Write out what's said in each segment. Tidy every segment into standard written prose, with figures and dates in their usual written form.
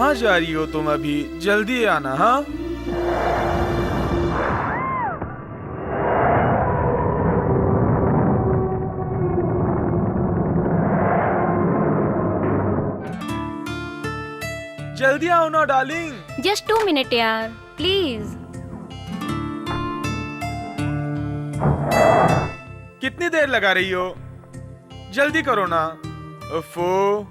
कहाँ जा रही हो तुम? अभी जल्दी आना। हाँ, जल्दी आओ ना डार्लिंग। जस्ट 2 मिनट यार, प्लीज। कितनी देर लगा रही हो? जल्दी करो ना। उफ़ो।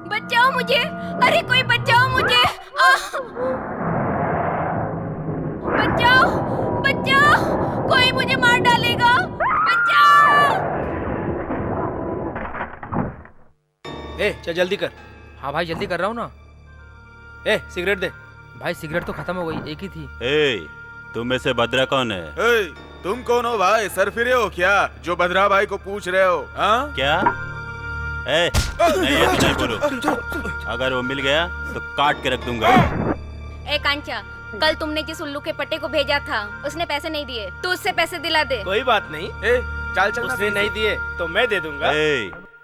बचाओ मुझे! अरे कोई बचाओ मुझे! बचाओ! बचाओ! कोई मुझे मार डालेगा! बचाओ! चल जल्दी कर। हाँ भाई जल्दी कर रहा हूँ ना। सिगरेट दे। भाई सिगरेट तो खत्म हो गई, एक ही थी। तुम में से भद्रा कौन है? तुम कौन हो भाई? सर फिरे हो क्या जो भद्रा भाई को पूछ रहे हो? हाँ क्या? नहीं ऐसे नहीं बोलो। अगर वो मिल गया तो काट के रख दूंगा। कांचा, कल तुमने जिस उल्लू के पट्टे को भेजा था उसने पैसे नहीं दिए, तू उससे पैसे दिला दे। कोई बात नहीं। चल चल। उसने नहीं दिए तो मैं दे दूंगा।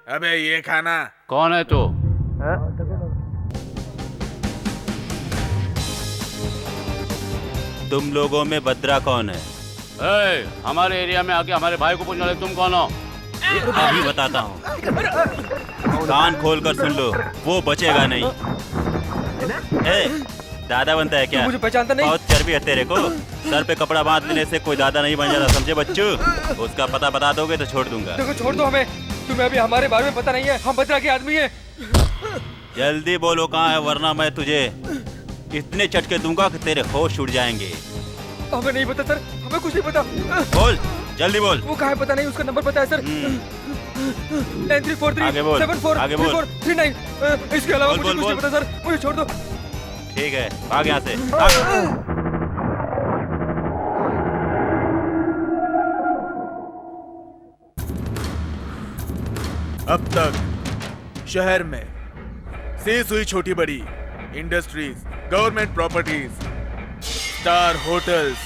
अबे ये खाना। कौन है तू? तुम लोगों में भद्रा कौन है? हमारे एरिया में आके हमारे भाई को पूछने वाले तुम कौन हो? अभी बताता हूँ, कान खोल कर सुन लो, वो बचेगा नहीं। दादा बनता है क्या? मुझे पहचानता नहीं। बहुत चर्बी है तेरे को। सर पे कपड़ा बांध लेने से कोई दादा नहीं बन जाता, समझे बच्चू? उसका पता बता दोगे तो छोड़ दूंगा। देखो छोड़ दो हमें, तुम्हें अभी हमारे बारे में पता नहीं है, हम भद्रा के आदमी हैं। जल्दी बोलो कहाँ है, वरना मैं तुझे इतने चटके दूंगा कि तेरे होश उड़ जाएंगे। हमें नहीं पता सर, हमें कुछ नहीं पता। बोल, जल्दी बोल। वो कहाँ है पता नहीं, उसका नंबर पता है सर। 9343743439। इसके अलावा मुझे कुछ नहीं पता सर, मुझे छोड़ दो। ठीक है, भाग यहाँ से। अब तक शहर में सीज हुई छोटी बड़ी industries, government properties, star hotels,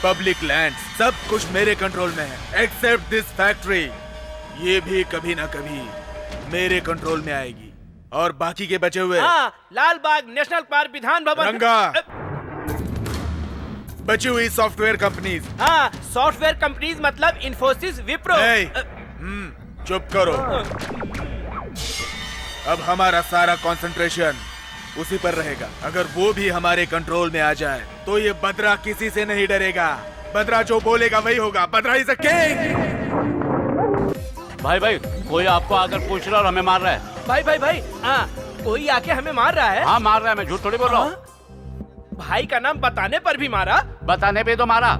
public land, सब कुछ मेरे कंट्रोल में है, एक्सेप्ट दिस फैक्ट्री। ये भी कभी ना कभी मेरे कंट्रोल में आएगी। और बाकी के बचे हुए लाल बाग नेशनल पार्क, विधान भवन, रंगा, बची हुई सॉफ्टवेयर कंपनीज। सॉफ्टवेयर कंपनीज मतलब इन्फोसिस, विप्रो। चुप करो। अब हमारा सारा कंसंट्रेशन उसी पर रहेगा। अगर वो भी हमारे कंट्रोल में आ जाए तो ये भद्रा किसी से नहीं डरेगा। भद्रा जो बोलेगा वही होगा। भद्रा इज अ किंग। भाई कोई आपको आकर पूछ रहा है और हमें मार रहा है। भाई कोई आके हमें मार रहा है। हाँ मार रहा है, मैं झूठ थोड़ी बोल रहा हूँ। भाई का नाम बताने पर भी मारा? बताने पे तो मारा।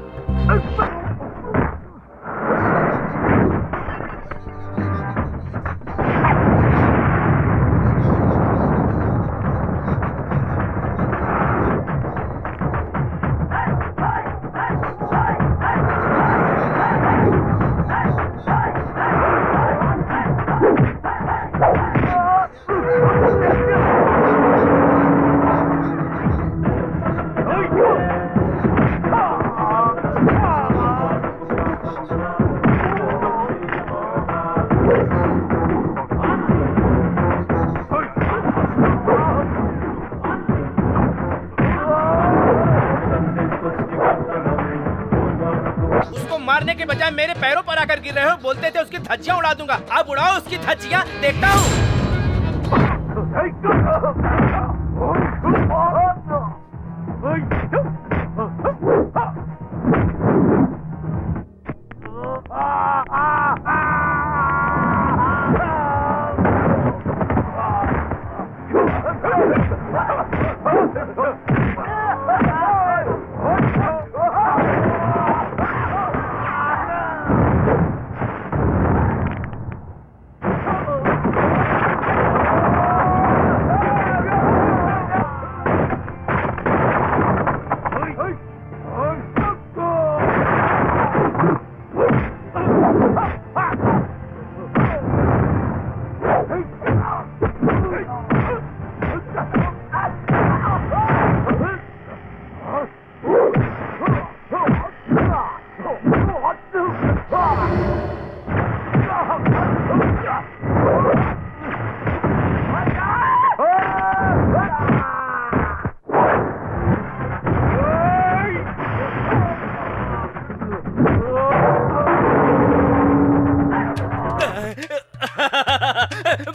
मारने के बजाय मेरे पैरों पर आकर गिर रहे हो। बोलते थे उसकी धज्जियां उड़ा दूंगा, अब उड़ाओ उसकी धज्जियां, देखता हूँ।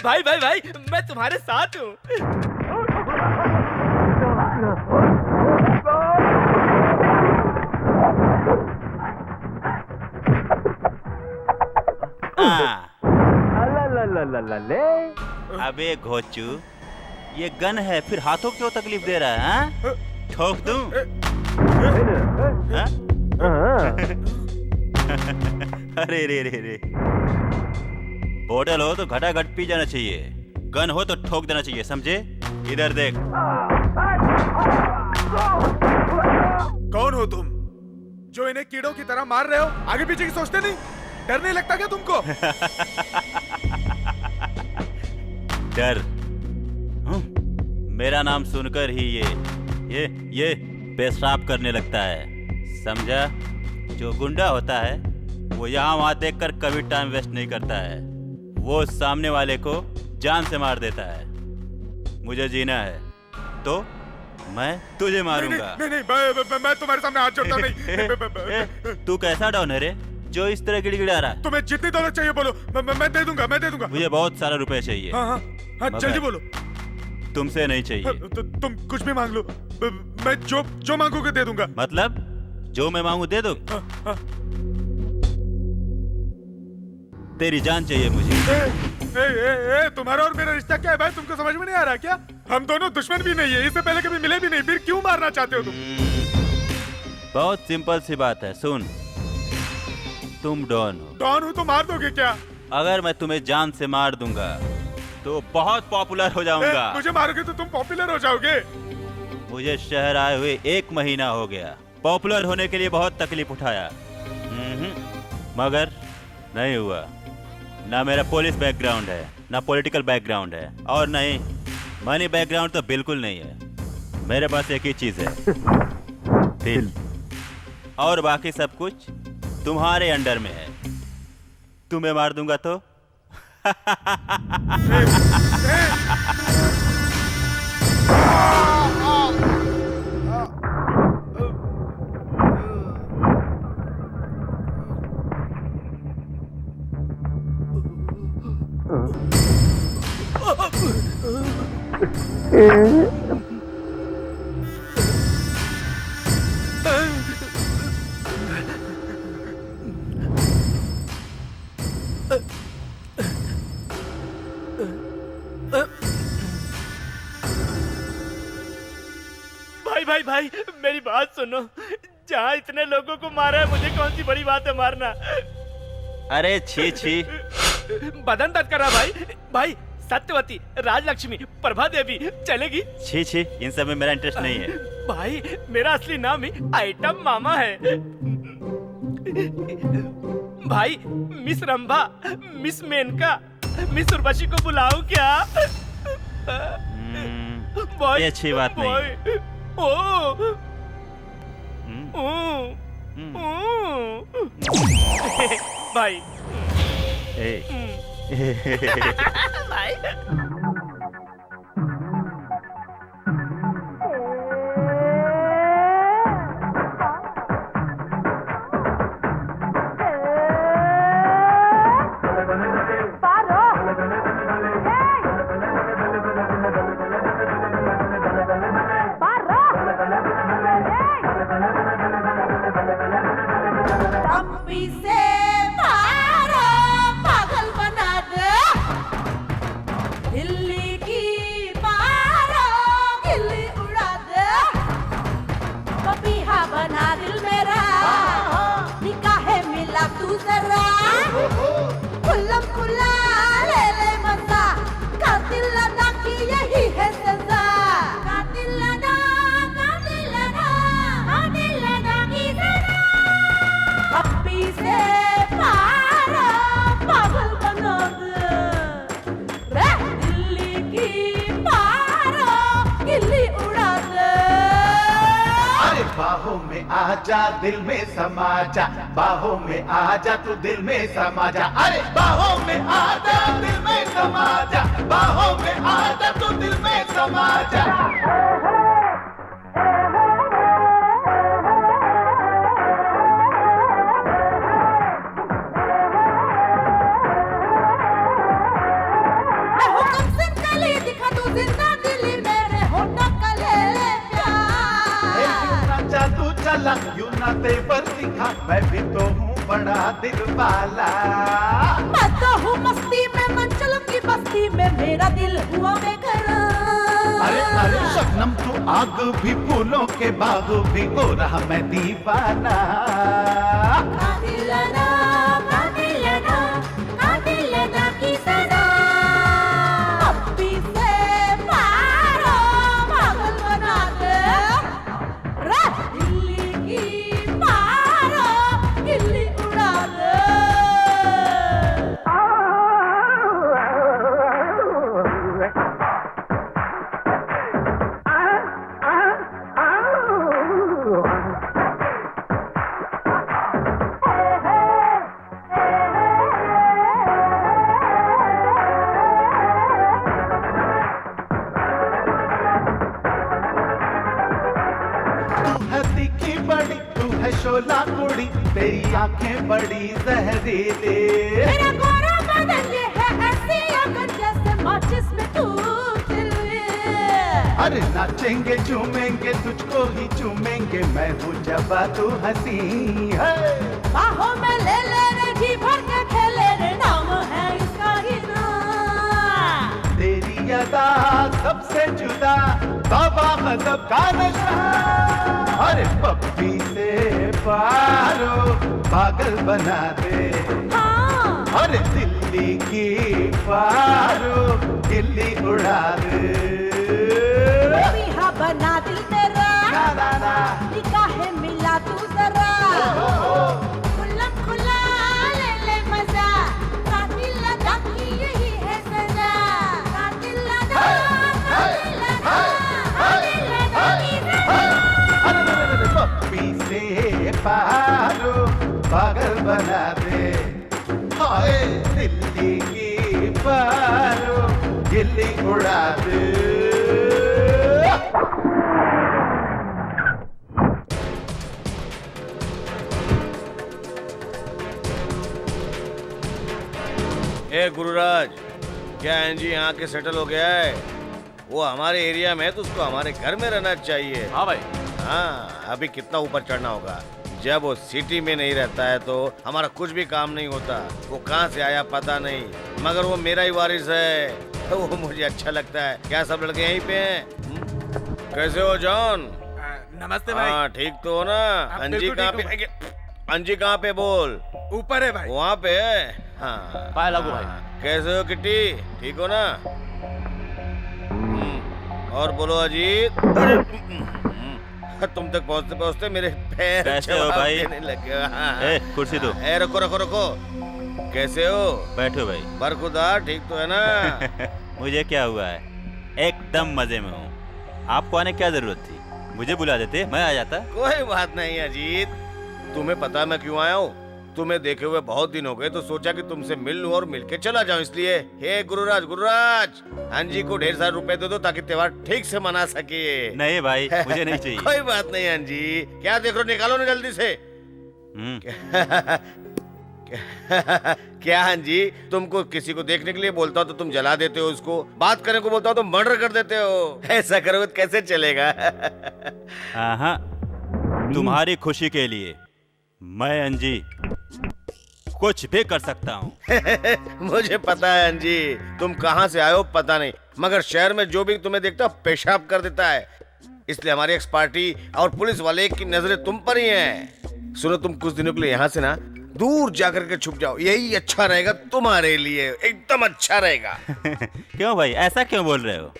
भाई भाई भाई मैं तुम्हारे साथ हूँ। अबे घोचू, ये गन है, फिर हाथों क्यों तकलीफ दे रहा है? हाँ? ठोक दूं? हाँ? अरे रे रे रे, बोतल हो तो घटाघट पी जाना चाहिए, गन हो तो ठोक देना चाहिए, समझे? इधर देख। कौन हो तुम जो इन्हें कीड़ों की तरह मार रहे हो? आगे पीछे की सोचते नहीं? डर नहीं लगता क्या तुमको? डर? मेरा नाम सुनकर ही ये पेशाब करने लगता है, समझा? जो गुंडा होता है वो यहाँ वहाँ देखकर कभी टाइम वेस्ट नहीं करता है, वो सामने वाले को जान से मार देता है। मुझे जीना है तो मैं तुझे मारूंगा। नहीं, मैं तुम्हारे सामने हाथ जोड़ता हूं, नहीं। तू कैसा डॉन है रे जो इस तरह गिड़गिड़ा रहा है? तुम्हें जितनी दौलत चाहिए बोलो, मैं दे दूंगा। मुझे बहुत सारा रुपए चाहिए। हाँ, जल्दी बोलो। तुमसे नहीं चाहिए। तो तुम कुछ भी मांग लो, मैं जो मांगोगे दे दूंगा। मतलब जो मैं मांगू दे दो? तेरी जान चाहिए मुझे। तुम्हारा और मेरा रिश्ता क्या है भाई? तुमको समझ में नहीं आ रहा क्या? हम दोनों दुश्मन भी नहीं है, इससे पहले कभी मिले भी नहीं, फिर क्यों मारना चाहते हो तुम? बहुत सिंपल सी बात है, सुन, तुम डॉन हो। डॉन हो तो मार दोगे क्या? अगर मैं तुम्हें जान से मार दूंगा तो बहुत पॉपुलर हो जाऊंगा। मुझे मारोगे तो तुम पॉपुलर हो जाओगे। मुझे शहर आए हुए 1 महीना हो गया, पॉपुलर होने के लिए बहुत तकलीफ उठाया, मगर नहीं हुआ। ना मेरा पुलिस बैकग्राउंड है, ना पॉलिटिकल बैकग्राउंड है, और नहीं मनी बैकग्राउंड तो बिल्कुल नहीं है। मेरे पास एक ही चीज है, दिल, और बाकी सब कुछ तुम्हारे अंडर में है। तुम्हें मार दूंगा तो भाई भाई मेरी बात सुनो, जहाँ इतने लोगों को मारा है, मुझे कौन सी बड़ी बात है मारना? अरे छी छी, बदन दर्द कर रहा भाई। सत्यवती, राजलक्ष्मी, प्रभा देवी चलेगी? छी छी, इन सब में मेरा इंटरेस्ट नहीं है। भाई मेरा असली नाम ही आइटम मामा है। भाई miss Rambha, miss Menaka, miss Urvashi को बुलाऊं क्या? ये अच्छी बात नहीं। भाई भाई आजा दिल में समा जा, बाहों में आजा तू दिल में समा जा। अरे बाहों में आजा दिल में समा जा, बाहों में आजा तू दिल में समा जा। मैं हूँ वाला यूं ना तेवर दिखा मैं भी तो हूँ बड़ा दिल वाला मैं तो हूँ मस्ती में मंचलों की बस्ती में मेरा दिल हुआ बेकरार। अरे अरे शबनम तू आग भी फूलों के बाग भी हो रहा मैं दीवाना कातिलाना कातिलाना कातिलाना की सजा पप्पी से मारो पागल बना दे रे दिल्ली की मारो दिल्ली उड़ा दे। तू है तीखी बड़ी तू है शोला कुड़ी तेरी आंखें बड़ी जहरीली मेरा गोरा बदन ये है ऐसी अगर जैसे माचिस में तू दिल्ली। अरे नाचेंगे झूमेंगे तुझको ही चूमेंगे मैं हूँ जब तू हंसी है बाहों में ले ले रे जी भर के खेले रे नाम है इसका ही नाम। तेरी अदा सबसे जुदा बाबा गजब का नशा अरे पप्पी से पारो पागल बना दे हाँ अरे दिल्ली की पारो दिल्ली उड़ा दे बिहा बना दिल तेरा ना ना ना निकाहे मिला तू जरा खुल्लम खुल्ला ले ले मजा कातिल लगा की यही है सजा कातिल लगा कातिल लगा कातिल लगा की सजा। अरे पप्पी से पारो पागल बना दे हाय दिल्ली की पारो दिल्ली उड़ा दे ए गुरुराज, क्या एनजी यहाँ के सेटल हो गया है? वो हमारे एरिया में है तो उसको हमारे घर में रहना चाहिए। हाँ भाई। हाँ, अभी कितना ऊपर चढ़ना होगा। जब वो सिटी में नहीं रहता है तो हमारा कुछ भी काम नहीं होता। वो कहाँ से आया पता नहीं, मगर वो मेरा ही वारिस है तो वो मुझे अच्छा लगता है। क्या सब लड़के यहीं पे हैं? कैसे हो जॉन? नमस्ते भाई। हाँ ठीक तो हो ना? अंजी कहाँ पे? अंजी कहाँ पे बोल? ऊपर है भाई। वहाँ पे है। हाँ पाया लागू भाई। कैसे हो किट्टी? ठीक हो ना? और बोलो अजीत। तुम तक पहुँचते पहुँचते मेरे पैर कैसे हो जवाब भाई? देने लगे। ए, कुर्सी दो। ए, रुको रुको रुको। कैसे हो? बैठो भाई। बरखुदा ठीक तो है ना? मुझे क्या हुआ है, एकदम मजे में हूँ। आपको आने क्या जरूरत थी? मुझे बुला देते, मैं आ जाता। कोई बात नहीं अजीत, तुम्हें पता है मैं क्यों आया हूँ? तुम्हें देखे हुए बहुत दिन हो गए तो सोचा कि तुमसे मिल लूं और मिलके चला जाऊं, इसलिए। हे गुरुराज, गुरुराज, अंजी को ढेर सारे रुपए दे दो ताकि त्योहार ठीक से मना सके। नहीं भाई, मुझे नहीं चाहिए। कोई बात नहीं अंजी, क्या देख रहे हो? निकालो ना जल्दी से। क्या अंजी, तुमको किसी को देखने के लिए बोलता हो तो तुम जला देते हो उसको, बात करने को बोलता हो तो मर्डर कर देते हो। ऐसा करोगे तो कैसे चलेगा? हाँ, तुम्हारी खुशी के लिए मैं अंजी कुछ भी कर सकता हूँ। मुझे पता है अंजी, तुम कहाँ से आए हो पता नहीं, मगर शहर में जो भी तुम्हें देखता है पेशाब कर देता है। इसलिए हमारी एक्स पार्टी और पुलिस वाले की नजरें तुम पर ही हैं। सुनो, तुम कुछ दिनों के लिए यहाँ से ना दूर जाकर के छुप जाओ, यही अच्छा रहेगा तुम्हारे लिए, एकदम अच्छा रहेगा। क्यों भाई, ऐसा क्यों बोल रहे हो?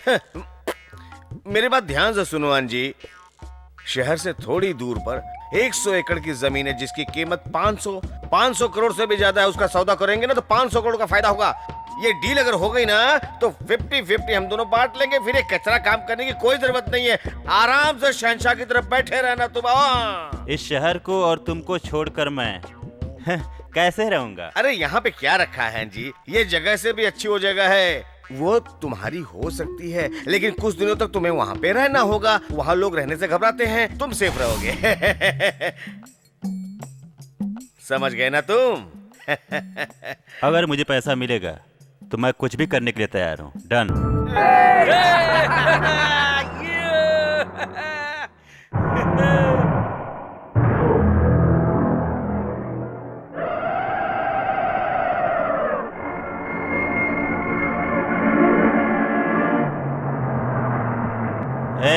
मेरी बात ध्यान से सुनो अंजी, शहर से थोड़ी दूर पर 100 एकड़ की जमीन है जिसकी कीमत 500 करोड़ से भी ज्यादा है। उसका सौदा करेंगे ना तो 500 करोड़ का फायदा होगा। ये डील अगर हो गई ना तो 50-50 हम दोनों बांट लेंगे। फिर ये कचरा काम करने की कोई जरूरत नहीं है, आराम से शहंशाह की तरफ बैठे रहना तुम। इस शहर को और तुमको छोड़कर मैं कैसे रहूंगा? अरे यहाँ पे क्या रखा है जी, ये जगह से भी अच्छी वो जगह है, वो तुम्हारी हो सकती है, लेकिन कुछ दिनों तक तुम्हें वहाँ पे रहना होगा। वहाँ लोग रहने से घबराते हैं, तुम सेफ रहोगे। समझ गए ना तुम? अगर मुझे पैसा मिलेगा तो मैं कुछ भी करने के लिए तैयार हूँ। डन।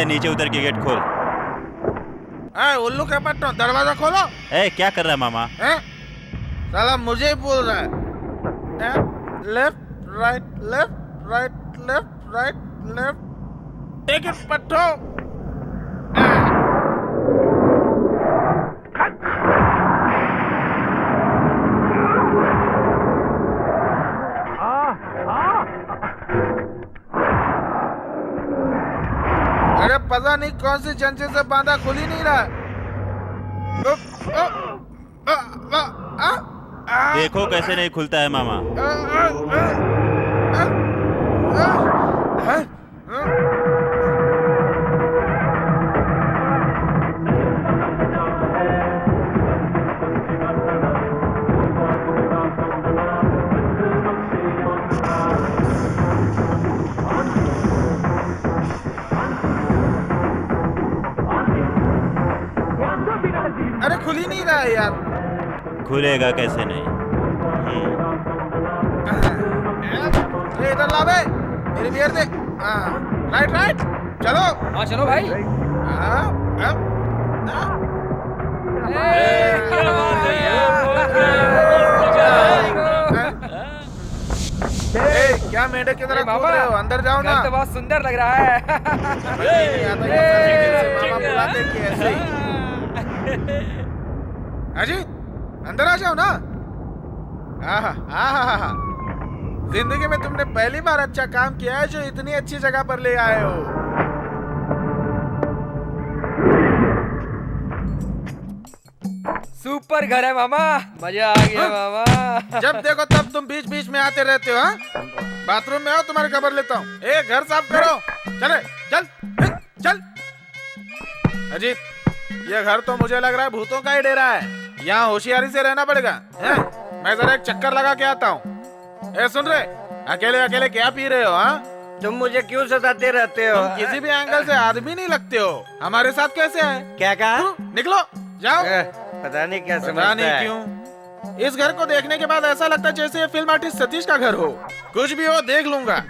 नीचे उतर के गेट खोल। उल्लू के पट्टो, दरवाजा खोलो। क्या कर रहा है मामा? साला मुझे ही बोल रहा है। Left right left right left right left, take it पट्टो। अरे पता नहीं कौन सी चंचे से बांधा, खुल ही नहीं रहा। देखो कैसे नहीं खुलता है मामा। अरे खुल ही नहीं रहा है यार। खुलेगा कैसे नहीं? ये इधर ला बे, मेरी बियर दे। राइट राइट, चलो। हाँ चलो भाई। क्या मेढक की तरह घूम रहे हो? अंदर जाओ ना। तो बहुत सुंदर लग रहा है। मामा बुलाते कि ऐसे ही। अजी अंदर आ जाओ ना। आहा, जिंदगी में तुमने पहली बार अच्छा काम किया है जो इतनी अच्छी जगह पर ले आए हो। सुपर घर है मामा, मजा आ गया मामा। जब देखो तब तुम बीच बीच में आते रहते हो। हाँ, बाथरूम में आओ, तुम्हारी खबर लेता हूँ। घर साफ करो। चले चल चल। अजीत, ये घर तो मुझे लग रहा है भूतों का ही डेरा है। यहाँ होशियारी से रहना पड़ेगा। मैं जरा एक चक्कर लगा के आता हूँ। सुन रहे, अकेले अकेले क्या पी रहे हो? हाँ, तुम मुझे क्यों सताते रहते हो? तुम किसी भी एंगल से आदमी नहीं लगते हो। हमारे साथ कैसे है? क्या कहा? निकलो, जाओ। पता नहीं क्या समझता पता नहीं है। क्यों इस घर को देखने के बाद ऐसा लगता है जैसे ये फिल्म आर्टिस्ट सतीश का घर हो। कुछ भी हो देख लूंगा।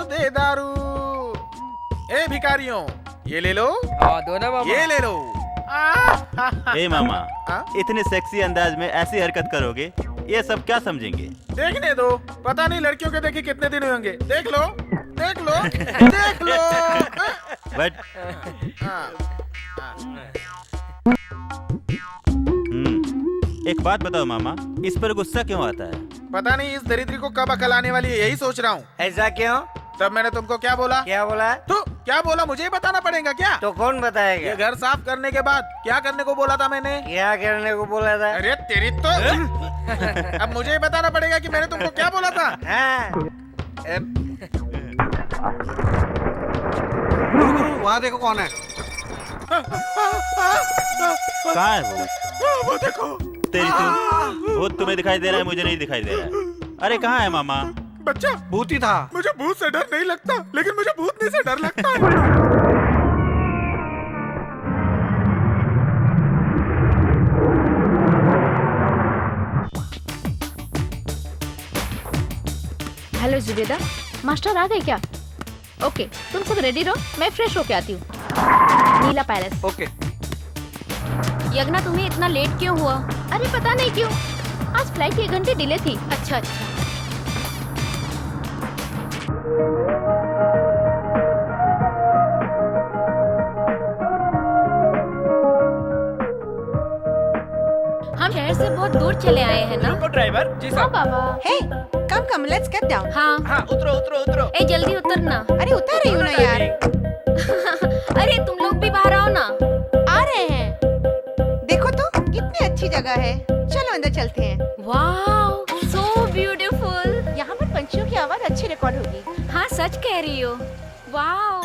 दे दारू। भिखारियों, ये ले लो। दो ना मामा। ये ले लो। मामा, इतने सेक्सी अंदाज में ऐसी हरकत करोगे, ये सब क्या समझेंगे? देखने दो, पता नहीं लड़कियों के देखे कितने दिन होंगे। देख लो देख लो देख लो। बट एक बात बताओ मामा, इस पर गुस्सा क्यों आता है? पता नहीं इस दरिद्री को कब अकल आने वाली है, यही सोच रहा हूँ। ऐसा क्यों? तब मैंने तुमको क्या बोला? क्या बोला? तो क्या बोला मुझे ही बताना पड़ेगा क्या? तो कौन बताएगा? ये घर साफ करने के बाद क्या करने को बोला था मैंने? क्या करने को बोला था? अरे तेरी तो अब मुझे ही बताना पड़ेगा कि मैंने तुमको क्या बोला था। वहाँ देखो कौन है। कहाँ है वो देखो। तेरी वो तुम्हें दिखाई दे रहा है, मुझे नहीं दिखाई दे रहा है। अरे कहाँ है मामा? बच्चा भूत ही था। मुझे भूत से डर नहीं लगता, लेकिन मुझे भूतनी से डर लगता है। हेलो जुबेदा, मास्टर आ गए क्या? ओके, तुम सब रेडी रहो, मैं फ्रेश होके आती हूँ। नीला पैलेस। ओके। यज्ञा, तुम्हें इतना लेट क्यों हुआ? अरे पता नहीं क्यों, आज फ्लाइट 1 घंटे डिले थी। अच्छा। हम शहर से बहुत दूर चले आए हैं ना? रुको ड्राइवर जी हाँ बाबा। Hey, come, let's get down. हाँ। हाँ उतरो उतरो उतरो। ए जल्दी उतरना। अरे उतर रही हूँ ना यार। अरे तुम लोग भी बाहर आओ ना। आ रहे हैं। देखो तो कितनी अच्छी जगह है। चलो अंदर चलते हैं। Wow, so beautiful। यहाँ पर पंछियों की आवाज अच्छी रिकॉर्ड होगी। हाँ सच कह रही हो। वाओ।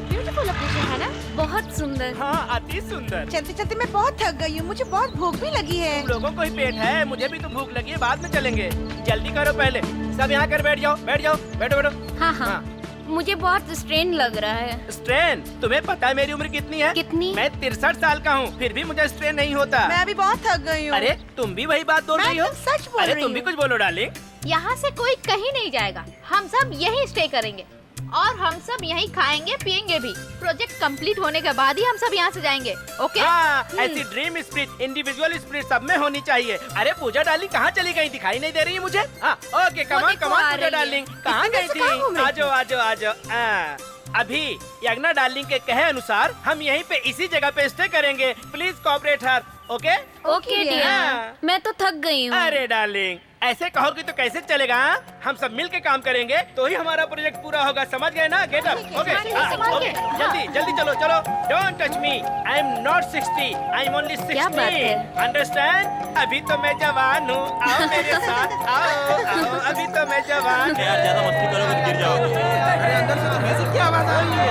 ब्यूटीफुल लोकेशन है ना? बहुत सुंदर। हाँ अति सुंदर। चलते चलते मैं बहुत थक गई हूँ। मुझे बहुत भूख भी लगी है। तुम लोगों को ही पेट है, मुझे भी तो भूख लगी है, बाद में चलेंगे। जल्दी करो पहले, सब यहाँ कर बैठ जाओ, बैठो बैठो। हाँ हाँ, मुझे बहुत स्ट्रेन लग रहा है। स्ट्रेन? तुम्हें पता है मेरी उम्र कितनी है? कितनी? मैं 63 साल का हूँ, फिर भी मुझे स्ट्रेन नहीं होता। मैं अभी बहुत थक गई हूँ। अरे तुम भी वही बात बोल रही हो? मैं तो सच बोल अरे रही तुम भी हूँ। कुछ बोलो डार्लिंग। यहाँ से कोई कहीं नहीं जाएगा। हम सब यहीं स्टे करेंगे और हम सब यहीं खाएंगे पिएंगे भी। प्रोजेक्ट कंप्लीट होने के बाद ही हम सब यहाँ से जाएंगे। ओके? हाँ, ऐसी ड्रीम स्पिरिट, इंडिविजुअल स्पिरिट सब में होनी चाहिए। अरे पूजा डार्लिंग कहाँ चली गई? दिखाई नहीं दे रही है मुझे। हाँ, ओके कमान देखो कमान आ पूजा रही है। डार्लिंग कहाँ इतने गई से कहाँ घूम थी? रही आजो आजो। अभी यज्ञा डार्लिंग के कहे अनुसार हम यहीं पे इसी जगह पे स्टे करेंगे। Please cooperate her. Okay? Okay हाँ। डियर, मैं तो थक गई हूँ। अरे डार्लिंग ऐसे कहोगी तो कैसे चलेगा? हाँ? हम सब मिल के काम करेंगे तो ही हमारा प्रोजेक्ट पूरा होगा। समझ गए ना? Get up. ओके ओके, जल्दी जल्दी चलो चलो। Don't touch me, I am not 60, I am only 60। क्या बात है? अंडरस्टैंड? अभी तो मैं जवान हूँ, आओ मेरे साथ आओ। अभी तो मैं जवान। यार ज्यादा मस्ती करोगे तो गिर जाओगे। अरे अंदर से तो म्यूजिक की आवाज आ रही है।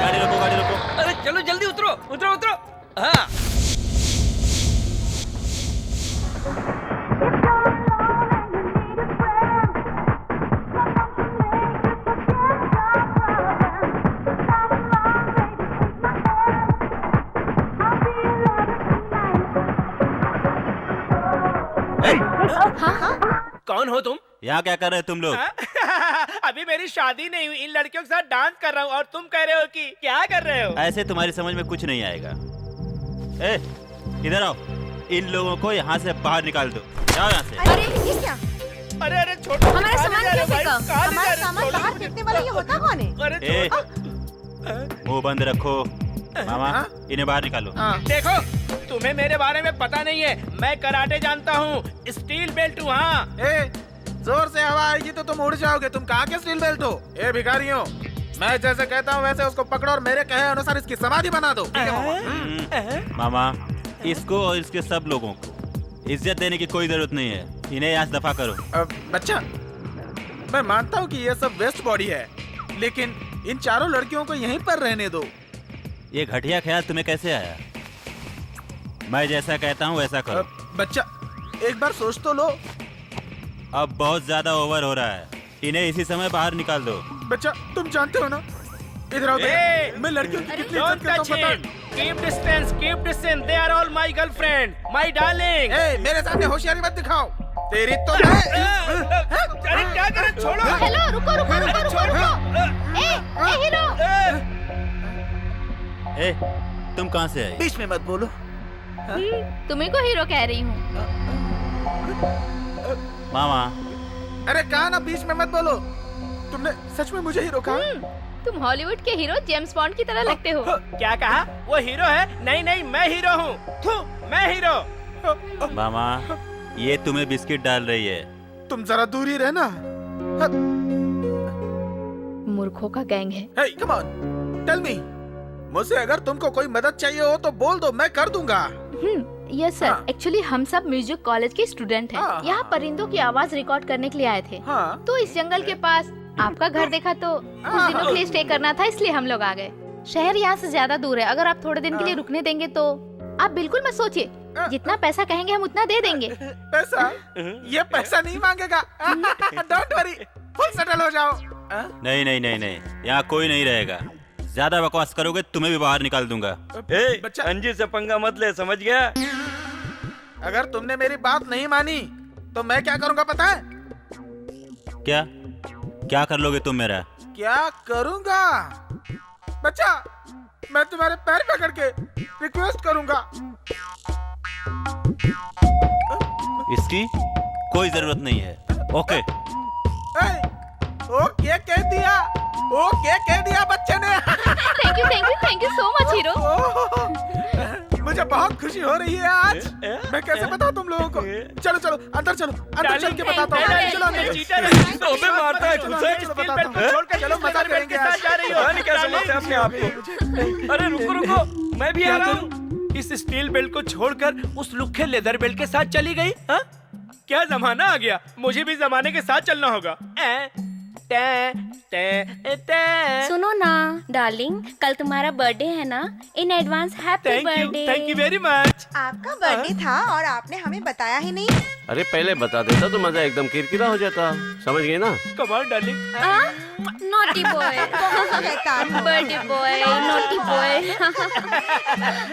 गाड़ी रोको गाड़ी रोको। अरे चलो जल्दी उतरो उतरो उतरो। हाँ कौन हो तुम? यहाँ क्या कर रहे हो तुम लोग? अभी मेरी शादी नहीं हुई, इन लड़कियों के साथ डांस कर रहा हूँ और तुम कह रहे हो कि क्या कर रहे हो? ऐसे तुम्हारी समझ में कुछ नहीं आएगा। ए, इधर आओ। इन लोगों को यहाँ से बाहर निकाल दो। जाओ यहाँ से। अरे ये क्या? अरे अरे छोड़ो। हमारा सामान क्यों फेंका? हमारा सामान बाहर फेंकने वाला ये होता कौन है? अरे ए, छोड़ो। मुंह बंद रखो। मामा इन्हें बाहर निकालो। देखो तुम्हें मेरे बारे में पता नहीं है। मैं कराटे जानता हूँ, स्टील बेल्ट हूँ। हाँ जोर से हवा आएगी तो तुम उड़ जाओगे। तुम कहाँ के स्टील बेल्ट हो? ए भिखारियों, मैं जैसे कहता हूँ वैसे उसको पकड़ो और मेरे कहे अनुसार इसकी समाधि बना दो। मामा इसको और इसके सब लोगों को इज्जत देने की कोई जरूरत नहीं है। इन्हें यहाँ से दफा करो। बच्चा, मैं मानता हूँ कि ये सब वेस्ट बॉडी है, लेकिन इन चारों लड़कियों को यहीं पर रहने दो। ये घटिया ख्याल तुम्हें कैसे आया? मैं जैसा कहता हूँ वैसा करो। बच्चा एक बार सोच तो लो। अब बहुत ज्यादा ओवर हो रहा है। इन्हें इसी समय बाहर निकाल दो। बच्चा तुम जानते हो ना, इधर आओ। ए, मैं लड़कियों की कितनी Don't इज्जत करता touch हूँ him. पता Keep distance, keep distance. They are all my girlfriend, my darling. है? ए, मेरे सामने होशियारी मत दिखाओ। तेरी तो मैं। अरे क्या करे? छोड़ो। हेलो, रुको रुको रुको रुको रुको। ए हीरो, ए, तुम कहाँ से आई? बीच में मत बोलो। तुम्ही को हीरो कह रही हूँ। मामा अरे कहा ना बीच में मत बोलो। तुमने सच में मुझे हीरो कहा? तुम हॉलीवुड के हीरो जेम्स बॉन्ड की तरह लगते हो। क्या कहा? वो हीरो है? नहीं नहीं, मैं हीरो हूँ। मैं हीरो। मामा ये तुम्हें बिस्किट डाल रही है। तुम जरा दूर ही रहना। मूर्खों का गैंग है। हे कम ऑन, टेल मी। मुझसे अगर तुमको कोई मदद चाहिए हो तो बोल दो, मैं कर दूंगा। यस सर, एक्चुअली हम सब म्यूजिक कॉलेज के स्टूडेंट हैं। हाँ। यहाँ परिंदों की आवाज रिकॉर्ड करने के लिए आए थे। हाँ। तो इस जंगल के पास आपका घर देखा तो कुछ दिनों के लिए स्टे करना था, इसलिए हम लोग आ गए। शहर यहाँ से ज्यादा दूर है। अगर आप थोड़े दिन के लिए रुकने देंगे तो आप बिल्कुल मत सोचिए, जितना पैसा कहेंगे हम उतना दे देंगे। पैसा? ये पैसा नहीं मांगेगा। डोंट वरी, फुल सेटल हो जाओ। नहीं नहीं नहीं नहीं, यहाँ कोई नहीं रहेगा। ज्यादा बकवास करोगे तुम्हें भी बाहर निकाल दूंगा। बच्चा अंजी से पंगा मत ले, समझ गया? अगर तुमने मेरी बात नहीं मानी तो मैं क्या करूंगा पता है? क्या क्या कर लोगे तुम मेरा? क्या करूंगा? बच्चा मैं तुम्हारे पैर पकड़ के रिक्वेस्ट करूंगा। इसकी कोई जरूरत नहीं है। ओके ए, ओके कह दिया, ओके कह दिया बच्चे ने। Thank you so much hero. मुझे बहुत खुशी हो रही है आज। मैं कैसे बताऊं तुम लोगों को? चलो चलो अंदर चलो, अंदर चल के बताता हूँ। चलो अंदर। तो हमें मारता है तुझे। चलो बताता हूँ। छोड़कर चलो मजा करेंगे आज। जा रही हो। पता नहीं क्या समझते हैं अपने आप को। अरे रुको रुको, मैं भी आ रहा हूँ। इस स्टील बेल्ट को छोड़कर उस लुखे लेदर बेल्ट के साथ चली गई। हाँ? क्या जमाना आ गया, मुझे भी जमाने के साथ चलना होगा। सुनो ना डार्लिंग, कल तुम्हारा बर्थडे है ना, in advance happy birthday. Thank you very much. आपका बर्थडे था और आपने हमें बताया ही नहीं। अरे पहले बता देता तो मजा एकदम किरकिरा हो जाता, समझ गए ना? Come on darling. Naughty boy, birthday boy, naughty boy.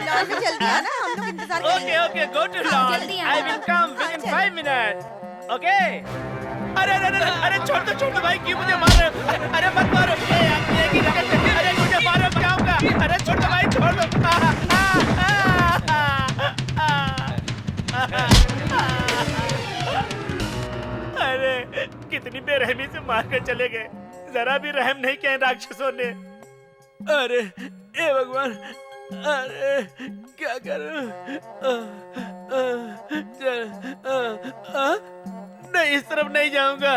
Lawn में जल्दी आना, हम लोग इंतजार करेंगे। Okay go to lawn. जल्दी आना। I will come within 5 minute. Okay. अरे छोड़ दो भाई, क्यों मुझे मार रहे हो? अरे मत मारो। अरे मुझे मारो, क्या होगा? अरे छोड़ दो भाई, छोड़ दो। अरे कितनी बेरहमी से मार कर चले गए, जरा भी रहम नहीं किया इन राक्षसों ने। अरे ए भगवान, अरे क्या करूं? नहीं, इस तरफ नहीं जाऊंगा।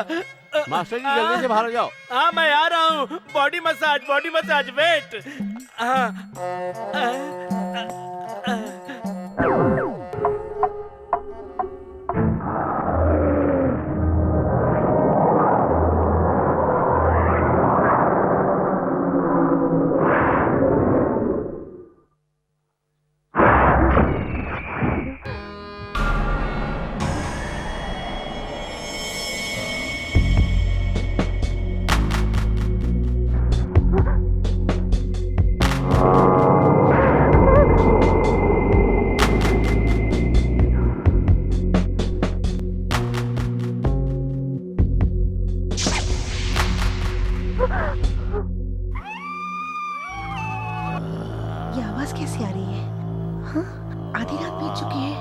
मास्टर जी जल्दी से बाहर आ जाओ। हाँ मैं आ रहा हूँ। Body massage wait. ये आवाज कैसी आ रही है? हाँ? आधी रात बीत चुकी है।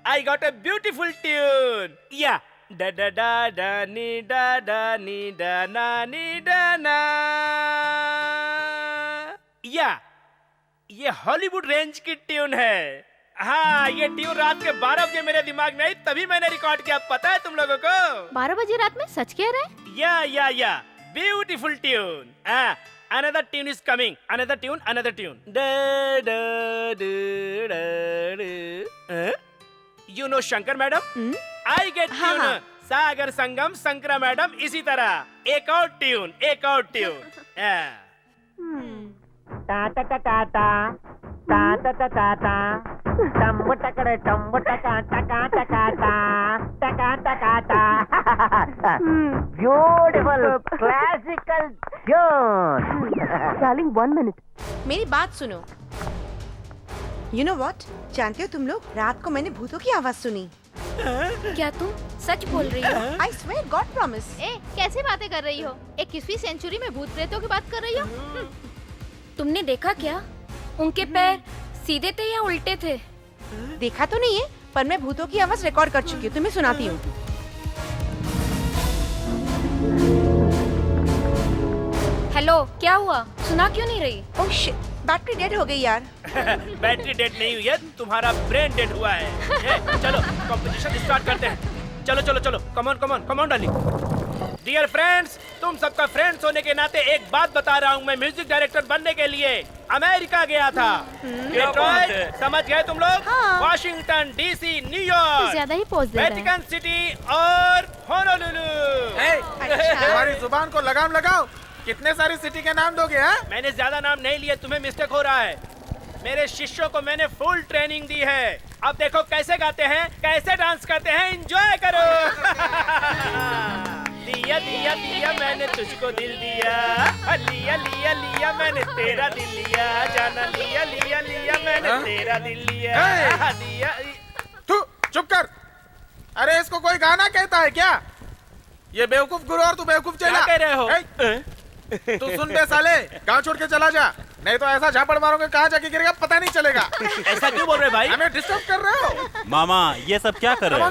I got a beautiful tune. Yeah. Da da da da ni da da ni da na ni da na. Yeah. ये हॉलीवुड रेंज की ट्यून है। हाँ, ये ट्यून रात के 12 बजे मेरे दिमाग में आई, तभी मैंने रिकॉर्ड किया। पता है तुम लोगों को? 12 बजे रात में? सच कह रहे हैं? या beautiful tune. Another tune is coming. Another tune. Da da da da da. You know Shankar madam? I get tune. Sagar Sangam Shankara madam इसी तरह। एक और ट्यून। टा टा टा टा टा टा टा टा टा टा टम्बू टकरे टम्बू टका टका टका टा टका टका टा। Beautiful classical tune. Darling 1 minute, मेरी बात सुनो। You know what? जानते हो तुम लोग, रात को मैंने भूतों की आवाज सुनी। क्या तुम सच बोल रही हो? I swear God promise. कैसी बातें कर रही हो? 21वीं सेंचुरी में भूत प्रेतों की बात कर रही हो? तुमने देखा क्या? उनके पैर सीधे थे या उल्टे थे? देखा तो नहीं है, पर मैं भूतों की आवाज रिकॉर्ड कर चुकी हूँ, तुम्हें सुनाती हूँ। हेलो, क्या हुआ? सुना क्यों नहीं रही? ओह शिट, बैटरी डेड हो गई यार। बैटरी डेड नहीं हुई है, तुम्हारा ब्रेन डेड हुआ है। चलो कंपटीशन स्टार्ट करते हैं। चलो come on darling. Dear friends, तुम सबका फ्रेंड्स होने के नाते एक बात बता रहा हूँ। मैं म्यूजिक डायरेक्टर बनने के लिए अमेरिका गया था। डेट्रॉइट, समझ गए तुम लोग? वॉशिंगटन डीसी, न्यूयॉर्क, ज्यादा ही पोज दे रहा है। वेटिकन सिटी और होनोलुलु। तुम्हारी जुबान को लगाम लगाओ। कितने सारी सिटी के नाम दोगे? हैं? मैंने ज्यादा नाम नहीं लिए, तुम्हें मिस्टेक हो रहा है। मेरे शिष्यों को मैंने फुल ट्रेनिंग दी है। अब देखो कैसे गाते हैं, कैसे डांस करते हैं, एंजॉय करो। दिया दिया दिया मैंने तुझको दिल दिया, लिया लिया लिया मैंने तेरा दिल लिया, जाना लिया लिया लिया मैंने तेरा दिल लिया, दिया। तू चुप कर। अरे इसको कोई गाना कहता है क्या? ये बेवकूफ गुरु और तू बेवकूफ चेला। क्या कह रहे हो? तू सुन बे साले, गांव छोड़ के चला जा, नहीं तो ऐसा झापड़ मारोगे कहाँ जाके गिरेगा पता नहीं चलेगा। ऐसा क्यों बोल रहे भाई? हमें डिस्टर्ब कर रहे हो। मामा ये सब क्या कर रहे हो?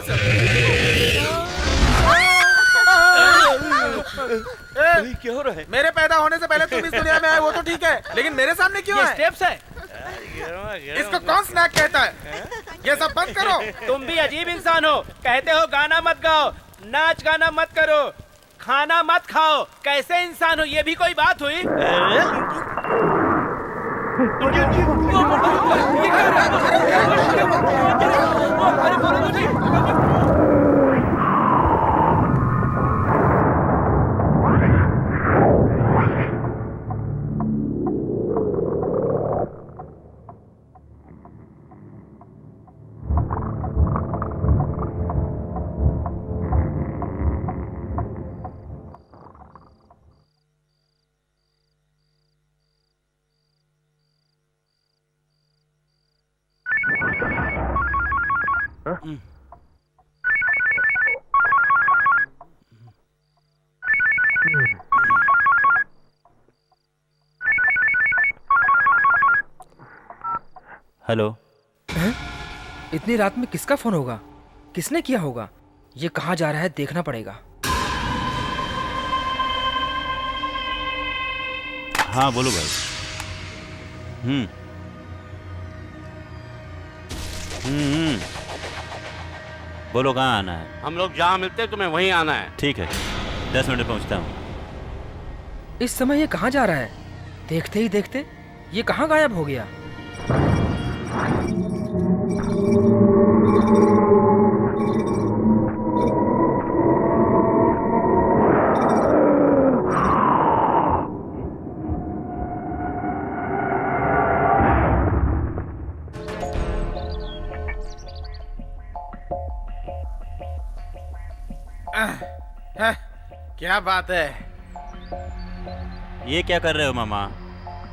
क्या हो रहा है? मेरे पैदा होने से पहले तुम इस दुनिया में आए वो तो ठीक है, लेकिन मेरे सामने क्यों ये है? स्टेप्स है। इसको कौन स्नैक कहता है? ये सब बंद करो। तुम भी अजीब इंसान हो। कहते हो गाना मत गाओ, नाच गाना मत करो, खाना मत खाओ। कैसे इंसान हो? ये भी कोई बात हुई? हेलो। इतनी रात में किसका फोन होगा? किसने किया होगा? ये कहाँ जा रहा है देखना पड़ेगा। हाँ बोलो भाई। बोलो कहाँ आना है? हम लोग जहाँ मिलते हैं तुम्हें वहीं आना है। ठीक है 10 मिनट में पहुँचता हूँ। इस समय ये कहाँ जा रहा है? देखते ही देखते ये कहाँ गायब हो गया? क्या बात है? ये क्या कर रहे हो मामा?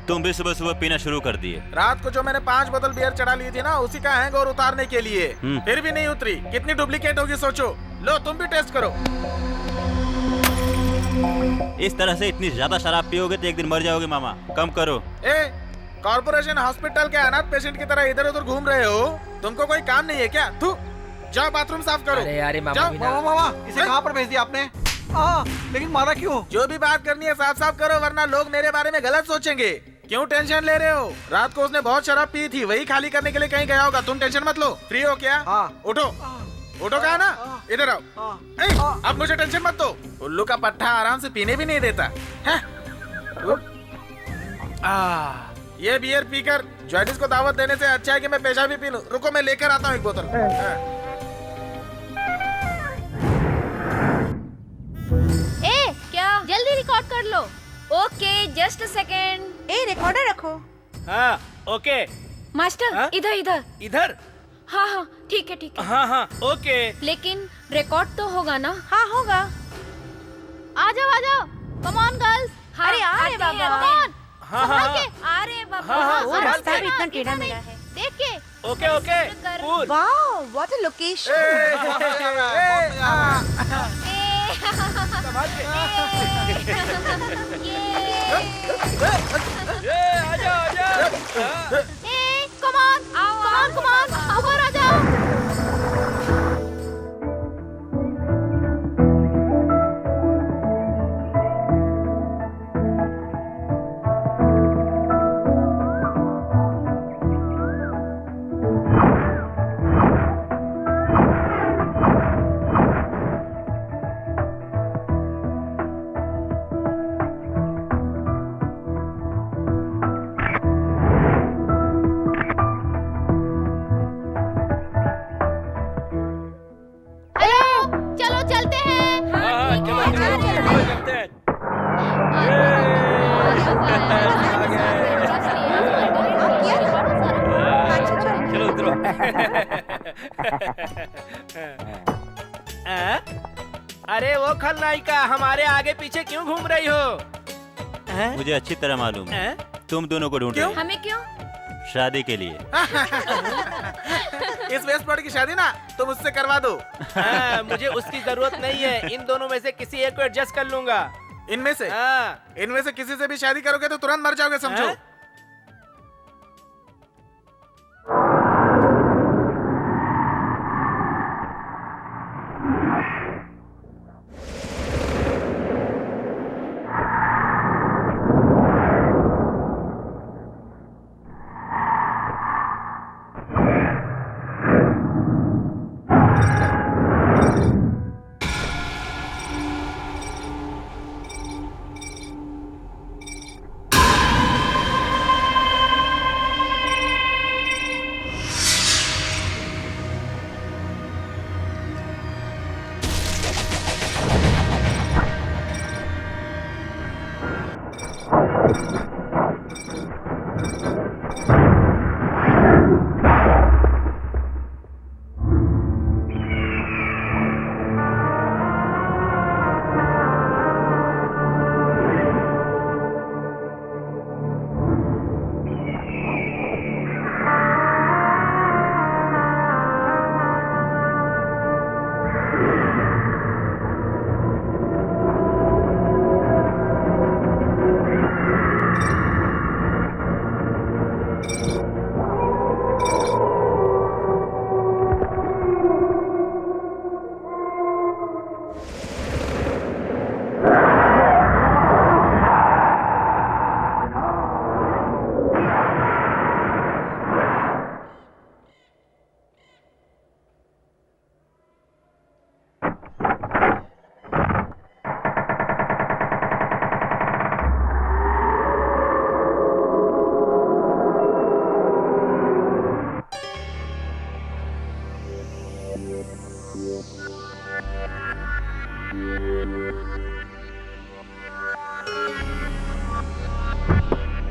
तुम भी सुबह सुबह पीना शुरू कर दिए। रात को जो मैंने 5 बोतल बियर चढ़ा ली थी ना, उसी का हैंगओवर उतारने के लिए। फिर भी नहीं उतरी। कितनी डुप्लीकेट होगी सोचो। लो तुम भी टेस्ट करो। इस तरह से इतनी ज्यादा शराब पियोगे तो एक दिन मर जाओगे मामा। कम करो। कॉर्पोरेशन हॉस्पिटल के अनाथ पेशेंट की तरह इधर उधर घूम रहे हो। तुमको कोई काम नहीं है क्या? तू जाओ बाथरूम साफ करो। अरे मामा, मामा इसे कहाँ पर भेज दिया आपने? लेकिन मारा क्यों? जो भी बात करनी है साफ साफ करो, वरना लोग मेरे बारे में गलत सोचेंगे। क्यों टेंशन ले रहे हो? रात को उसने बहुत शराब पी थी, वही खाली करने के लिए कहीं गया होगा। तुम टेंशन मत लो। फ्री हो क्या? उठो उठो, कहा ना? इधर आओ। अब मुझे टेंशन मत दो। उल्लू का पट्टा आराम से पीने भी नहीं देता है। ये बियर पीकर जॉइनिस को दावत देने से अच्छा है कि मैं पेशा भी पी लूं। रुको मैं लेकर आता हूँ एक बोतल। क्या? जल्दी रिकॉर्ड कर लो। Okay just a second. Recorder रखो। हाँ ओके। मास्टर इधर इधर इधर। हाँ हाँ ठीक है ठीक है। हाँ हाँ ओके। लेकिन रिकॉर्ड तो होगा ना? हाँ होगा। आ जाओ कम ऑन गर्ल्स। अरे आ रहे बाबा। Come on. हाँ हाँ आ रहे बाबा। हाँ, रास्ता भी इतना टेढ़ा मेढ़ा है। देख के। Okay okay cool. Wow what a location. Come on ऊपर आ जाओ। चलो अरे वो खलनायिका हमारे आगे पीछे क्यों घूम रही हो? मुझे अच्छी तरह मालूम है तुम दोनों को ढूंढ रहे हो। हमें क्यों? शादी के लिए। इस वेस्ट बॉडी की शादी ना तुम उससे करवा दो। मुझे उसकी जरूरत नहीं है, इन दोनों में से किसी एक को एडजस्ट कर लूंगा। इनमें से किसी से भी शादी करोगे तो तुरंत मर जाओगे, समझो।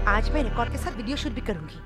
आज मैं रिकॉर्ड के साथ वीडियो शूट भी करूंगी।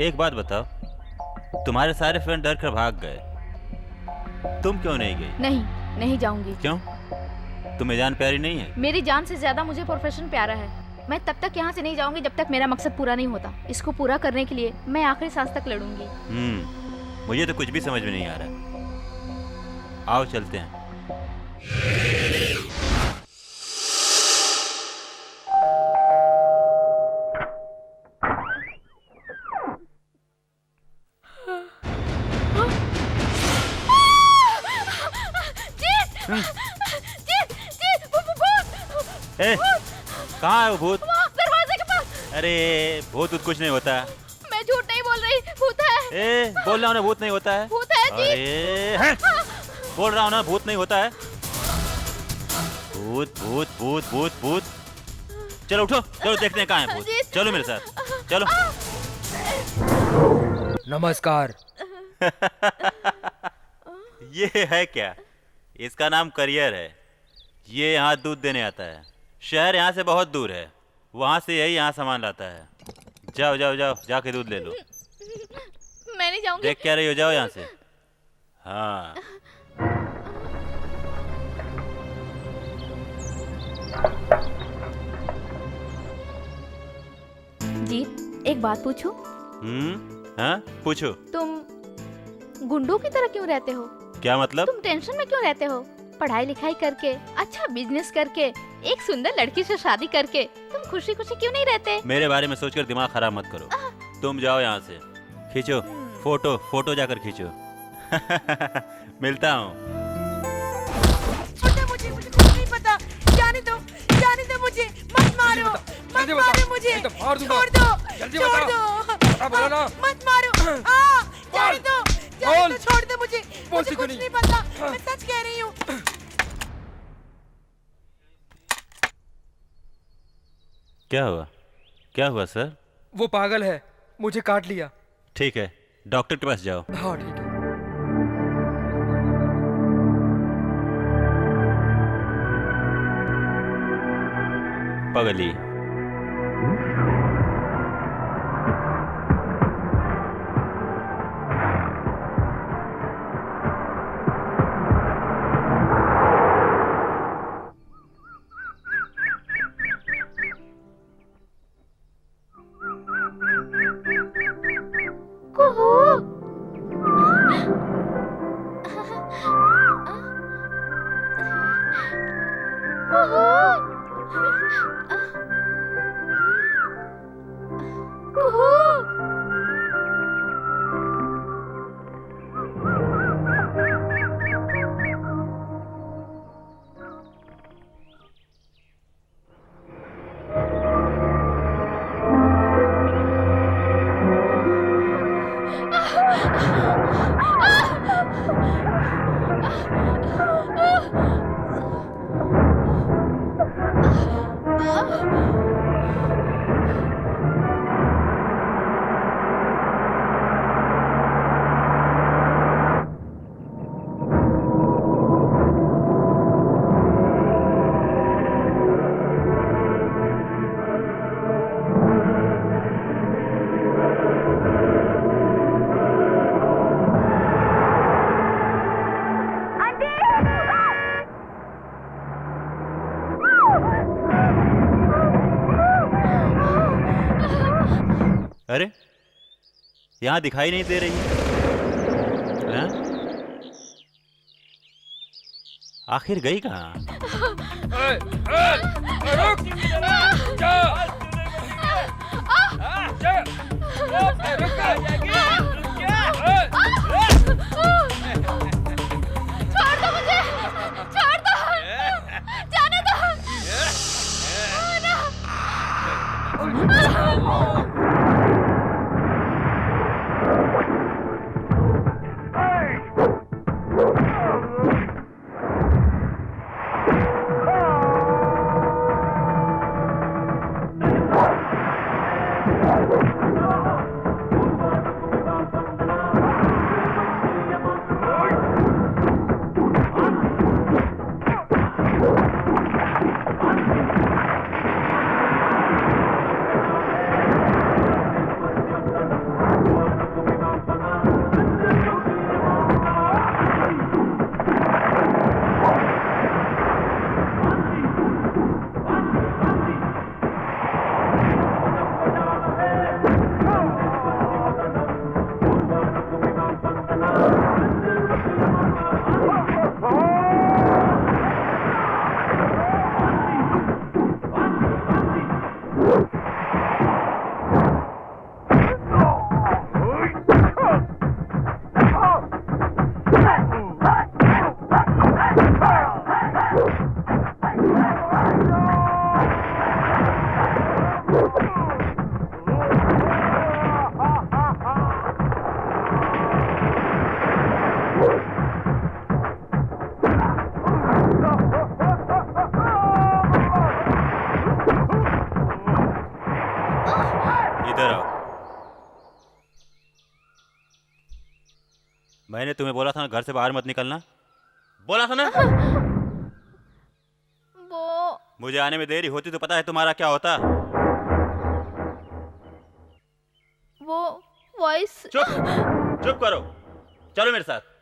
एक बात बताओ, तुम्हारे सारे फ्रेंड डर कर भाग गए, तुम क्यों नहीं गई? नहीं जाऊंगी। क्यों? तुम्हें जान प्यारी नहीं है? मेरी जान से ज्यादा मुझे प्रोफेशन प्यारा है। मैं तब तक यहाँ से नहीं जाऊंगी जब तक मेरा मकसद पूरा नहीं होता। इसको पूरा करने के लिए मैं आखिरी सांस तक लड़ूंगी। मुझे तो कुछ भी समझ में नहीं आ रहा। 「 आओ चलते हैं। 「 「 「 「 「 「 「 「 「 「 「 「 「 「 「 「 「 「 「 " 「 「 「 " 「 「 " 「 「 " 「 「 " 「 「 " 「 」 " 「 " 「 " 「 " 「 「ए, कहाँ है वो भूत? वहाँ, दरवाजे के पास। अरे भूत कुछ नहीं होता। मैं झूठ नहीं बोल रही, भूत है। ए, बोल रहा हूँ ना भूत नहीं होता है। भूत है जी। अरे हैं? बोल रहा हूँ ना भूत नहीं होता है। भूत भूत भूत भूत भूत। चलो उठो, चलो देखते हैं कहाँ है भूत। चलो मेरे साथ, चलो। नमस्कार। ये है क्या? इसका नाम करियर है। ये यहाँ दूध देने आता है। शहर यहाँ से बहुत दूर है, वहाँ से यही यहाँ सामान लाता है। जाओ जाओ जाओ, जाके दूध ले लो। मैं नहीं जाऊंगी। देख क्या रही हो, जाओ यहाँ से। हाँ जीत, एक बात पूछूं? हाँ पूछो। तुम गुंडों की तरह क्यों रहते हो? क्या मतलब? तुम टेंशन में क्यों रहते हो? पढ़ाई लिखाई करके, अच्छा बिजनेस करके, एक सुंदर लड़की से शादी करके तुम खुशी खुशी क्यों नहीं रहते? मेरे बारे में सोचकर दिमाग खराब मत करो। तुम जाओ यहाँ से, खींचो फोटो, फोटो जाकर खींचो। मिलता हूँ। मुझे कुछ नहीं पता। जाने दो मुझे, मत मारो, मत मारो मुझे, छोड़ दो, छोड़ दो, मत मारो, जाने दो, छोड़ दो मुझे कुछ नहीं पता, मैं सच कह रही हूँ। क्या हुआ? क्या हुआ सर? वो पागल है, मुझे काट लिया। ठीक है, डॉक्टर के पास जाओ। हाँ ठीक है। पगली। अरे यहाँ दिखाई नहीं दे रही है? आखिर गई कहाँ? छोड़ दो मुझे, छोड़ दो, जाने दो। मैंने तुम्हें बोला था ना घर से बाहर मत निकलना, बोला था ना। वो मुझे आने में देरी होती तो पता है तुम्हारा क्या होता। वो वॉइस। चुप करो, चलो मेरे साथ।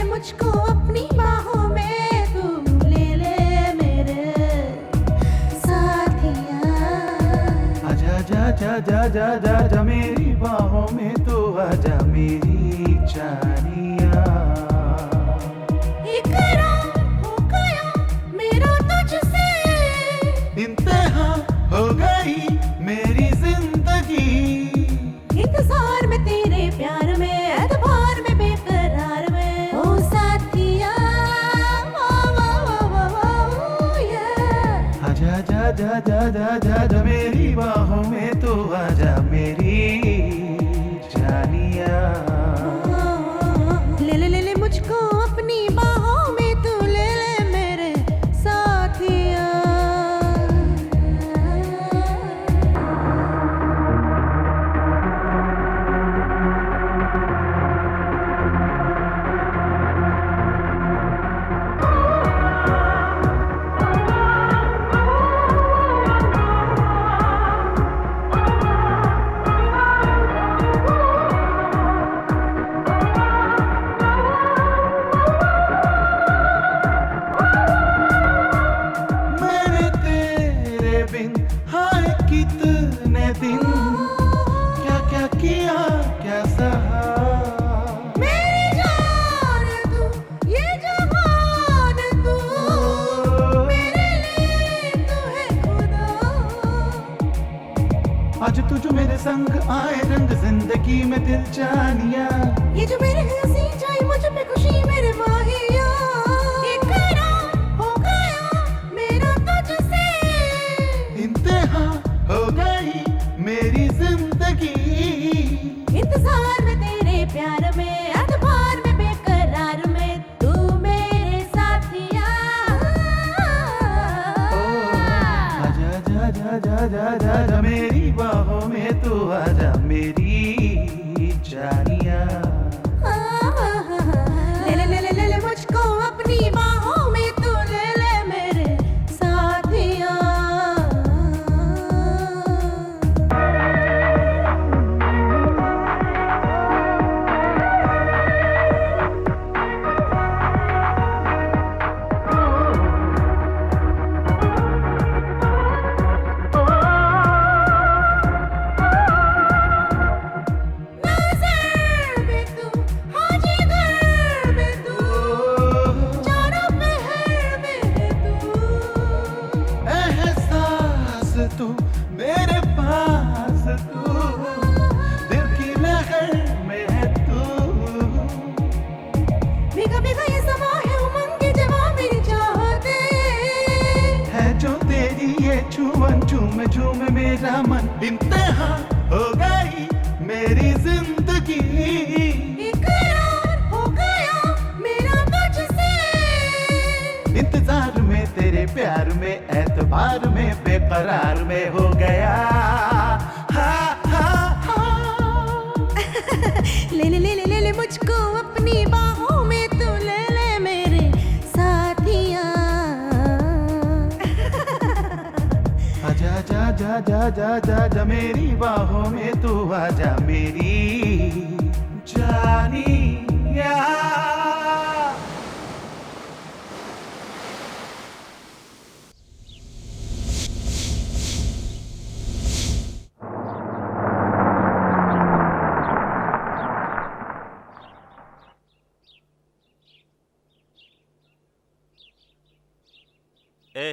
मुझको अपनी बाहों में तू ले ले मेरे साथिया। आजा जा जा जा जा जा जा मेरी बाहों में तो आजा मेरी जानिया। इकरार हो गया मेरा तुझसे, इंतहा हो गई मेरी जिंदगी। इंतजार में तेरे प्यार में, एतबार में, बेकरार में, ओ साथिया। आजा जा जा जा जा जा जा मेरी बाहों में तो आजा मेरी जानिया। ले ले ले ले मुझको अपनी बाहों में तू ले ले मेरे साथिया। मैंने तेरे बिन हाय कितने दिन क्या क्या किया क्या सहा। मेरी जान तू, ये जहान तू, मेरे लिए तू है खुदा। आज तू जो मेरे संग आए रंग जिंदगी में दिल जानिया। ये जो मेरे हंसी जाए मुझ पे खुशी मेरे माहिया। इकरार हो गया मेरा तुझसे, इंतहा हो गई मेरी जिंदगी। इंतजार में तेरे प्यार में, एतबार में, बेकरार में, तू मेरे साथिया। आजा जा जा जा जा जा जा मेरी बाहों में तू आजा मेरी जानिया। ले ले ले ले ले ले मुझको अपनी बाहों में तू ले ले मेरे साथिया। नज़र में तू, हाँ जिगर में तू, चारों पहर में तू। एहसास तू मेरे पास तू, दिल की लहर में है तू। भीगा भीगा ये समा है उमंग की जवा मेरी चाहते। है जो तेरी ये छुअन झूम झूम मेरा मन। इंतहा हो गई मेरी जिंदगी। इकरार हो गया मेरा तुझसे, इंतजार में तेरे प्यार में, एतबार में, बेकरार में हो गया। हा हा हा। ले ले ले ले ले ले मुझको अपनी बाहों में तू ले ले मेरे साथिया। आजा जा जा जा जा जा जा मेरी बाहों में तू आजा मेरी जानिया। ए,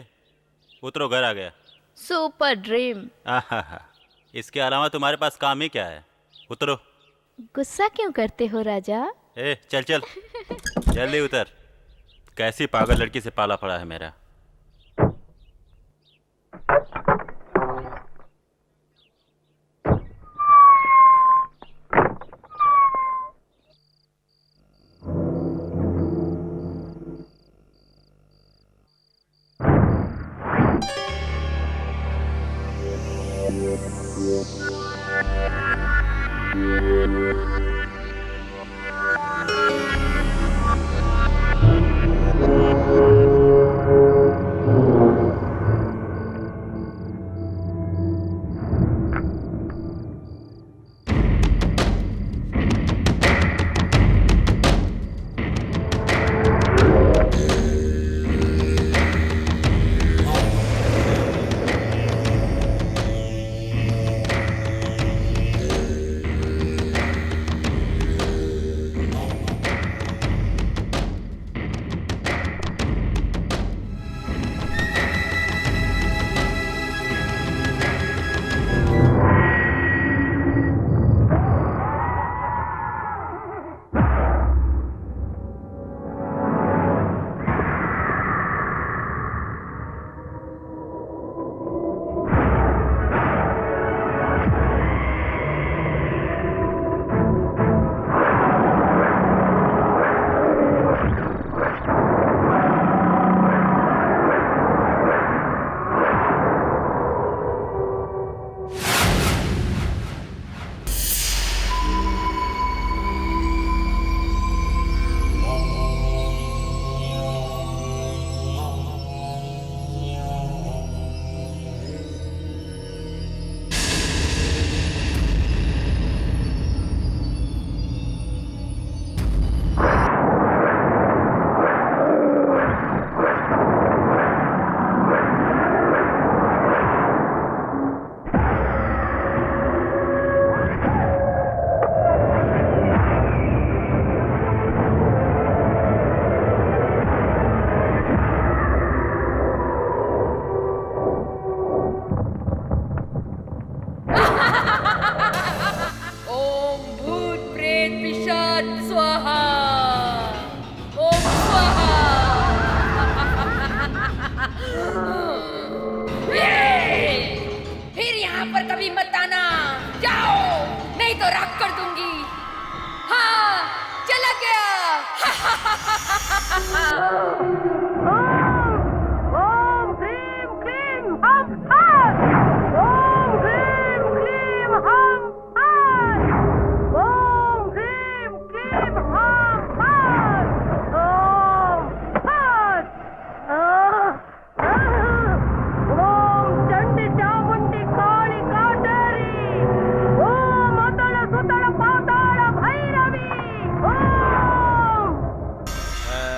उतरो, घर आ गया। Super dream. आहा, इसके अलावा तुम्हारे पास काम ही क्या है? उतरो। गुस्सा क्यों करते हो राजा? ए चल चल, जल्दी उतर। कैसी पागल लड़की से पाला पड़ा है मेरा।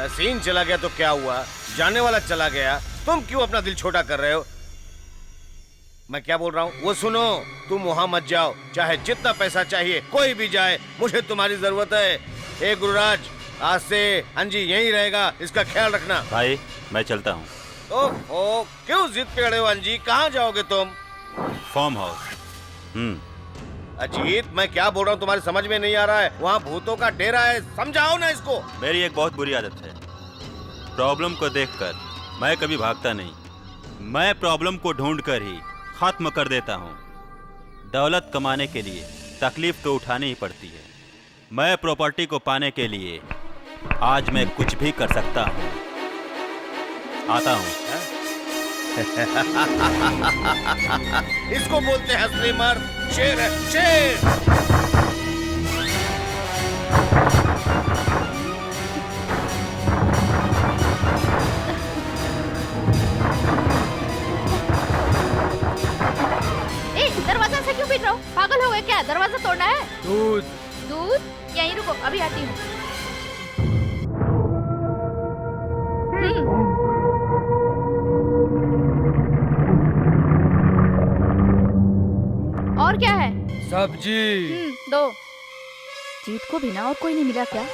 सीन चला गया तो क्या हुआ, जाने वाला चला गया, तुम क्यों अपना दिल छोटा कर रहे हो? मैं क्या बोल रहा हूँ वो सुनो। तुम वहां मत जाओ, चाहे जितना पैसा चाहिए कोई भी जाए, मुझे तुम्हारी जरूरत है। ए गुरुराज, आज से अंजी यहीं रहेगा, इसका ख्याल रखना। भाई मैं चलता हूँ। ओह, क्यों जिद पे अड़े हो अंजी? कहाँ जाओगे तुम? Farm house. अजीत, मैं क्या बोल रहा हूँ तुम्हारी समझ में नहीं आ रहा है। वहाँ भूतों का डेरा है, समझाओ ना इसको। मेरी एक बहुत बुरी आदत है, प्रॉब्लम को देखकर मैं कभी भागता नहीं, मैं प्रॉब्लम को ढूंढकर ही खत्म कर देता हूँ। दौलत कमाने के लिए तकलीफ तो उठानी ही पड़ती है। मैं प्रॉपर्टी को पाने के लिए आज मैं कुछ भी कर सकता हूँ। आता हूँ। इसको बोलते हैं असली मर्द, शेर है, शेर। दरवाजा से क्यों पीट रहा हो? पागल हो गए क्या? दरवाजा तोड़ना है? दूध। दूध? यहीं रुको, अभी आती हूँ। और क्या है? सब्जी। दो। जीत को भी ना और कोई नहीं मिला क्या?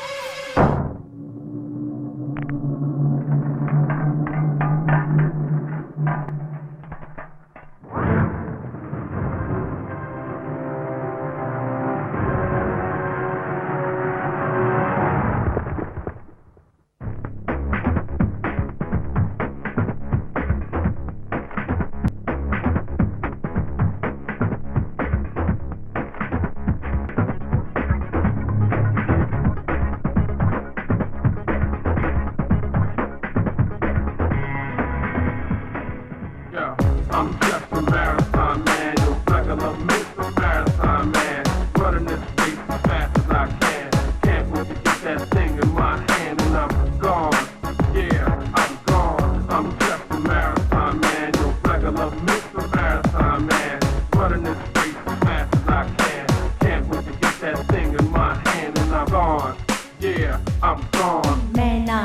I'm gone. Yeah, I'm gone. मैं ना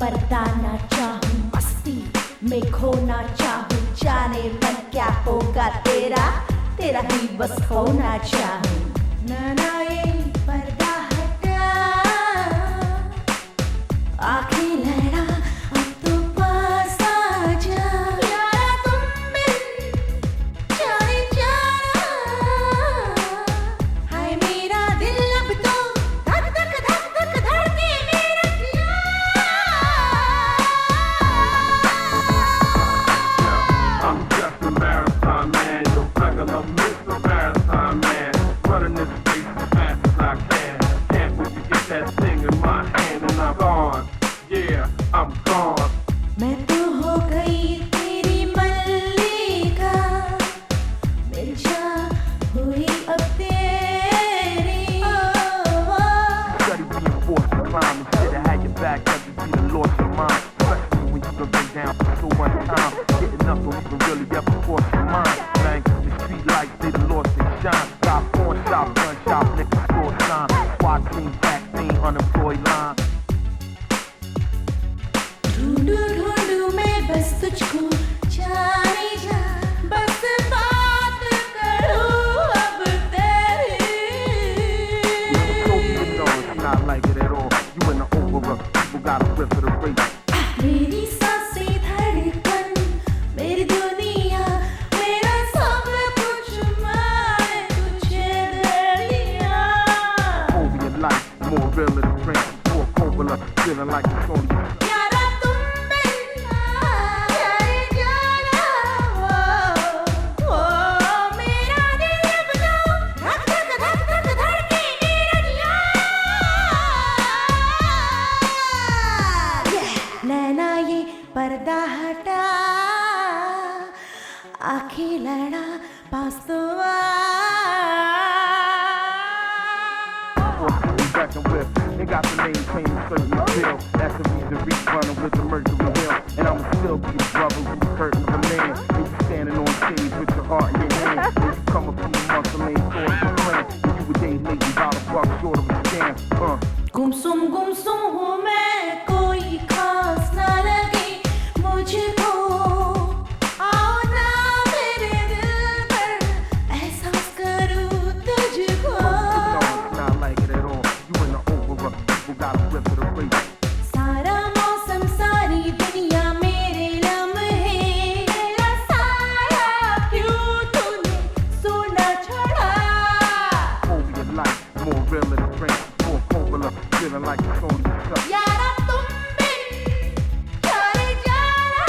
पर्दा ना चाहूं मस्ती में खोना चाहूं जाने मन क्या होगा तेरा तेरा ही बस होना चाहूं ना ये पर्दा हटा आंखें लड़ा अब तो पास आ जा यारा तुम बिन जाने जाना हाय मेरा दिल अब तो धक धक धक धक धड़के मेरा दिया I'm just a marathon man, no regular Mr. Marathon man. Running this race as fast as I can. Can't wait to get that thing in my hand and I'm gone. Yeah, I'm gone. मैं तो हो गई तेरी मल्लिका मिर्जा हुई अब तेरी Study reinforced the climb instead of had your back up, you done lost your mind. Especially when you've been down for so much time. Getting up don't even really ever cross your mind. Man, the street lights, they done lost their shine. Got pawn shop, gun shop, liquor store sign. SWAT team, vaccine, unemployed line. ढूंढू ढूंढू मैं बस तुझको जाने जा बस बात करूं अब तेरी No, it's not like it at all. You in the over, people gotta flip for the race. मेरी सांसें धड़कन मेरी दुनिया मेरा सब कुछ मैं तुझे दे दिया Over your life, more real than a drink. More popular, feeling like it's only you. यारा तुम बिन जाने जाना ओ मेरा दिल अब तो धक धक धक धक धड़के मेरा दिया नैना ये पर्दा हटा आंखें लड़ा पास तो आ Back and with. They got the name claim certain bill. That's the reason Reach running with the Mercury Hill. And I'ma still be the brother who's hurting the man. And you standing on stage with your heart in your hand. And you coming from the muscle lane sort of a plan. And you a day late and about $1 short of a scam. गुमसुम हूँ मैं कोई खास ना लगे मुझको आओ ना मेरे दिल पर एहसास करूँ तुझको No, it's not like it at all. You in the over, people gotta flip for the race. सारा मौसम सारी दुनिया मेरे लम्हे मेरा साया क्यों तूने सोना छोड़ा Over your life, more real than a drink. More popular, feeling like it's only you. यारा तुम बिन जाने जाना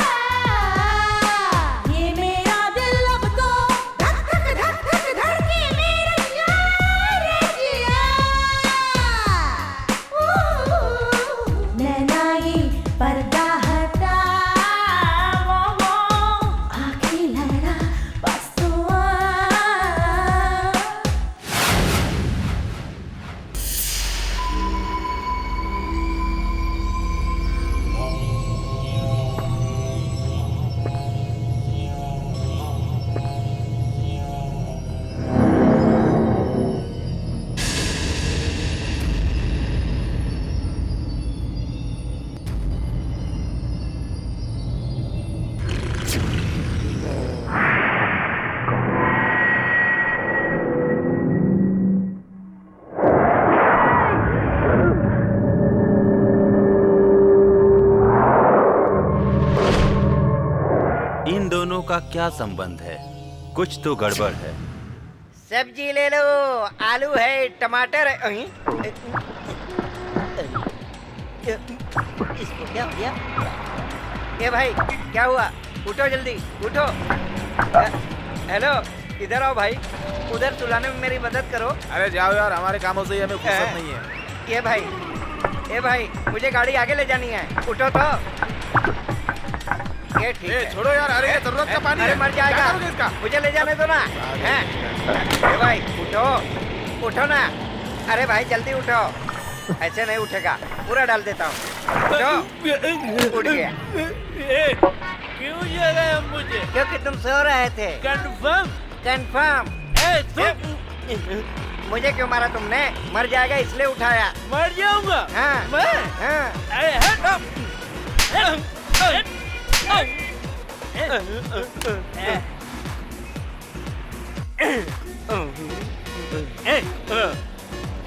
ये मेरा दिल अब तो धक धक धक धक धड़के मेरा यार जिया नैना ये पर्दा हटा वो आंखें लड़ा बस तो आ इन दोनों का क्या संबंध है? कुछ तो गड़बड़ है। सब्जी ले लो, आलू है, टमाटर है। इसको क्या हो गया? ये भाई क्या हुआ? उठो जल्दी, उठो। हेलो, इधर आओ भाई, उधर सुलाने में मेरी मदद करो। अरे जाओ यार, हमारे कामों से ही हमें फुर्सत नहीं है। ये भाई मुझे गाड़ी आगे ले जानी है, उठो तो। ये ठीक है। छोड़ो यार, अरे ये जरूरत का पानी अरे है। मर जाएगा, क्या करोगे इसका? मुझे ले जाने दो ना। हैं? ये भाई उठो ना। अरे भाई जल्दी उठो, ऐसे नहीं उठेगा, पूरा डाल देता हूँ। उठो, उठ गया। क्यों जगाया मुझे? क्योंकि तुम सो रहे थे। कंफर्म? कंफर्म। मुझे क्यों मारा तुमने? मर जाएगा इसलिए उठाया। मर जाऊंगा हाँ मैं? हाँ। अरे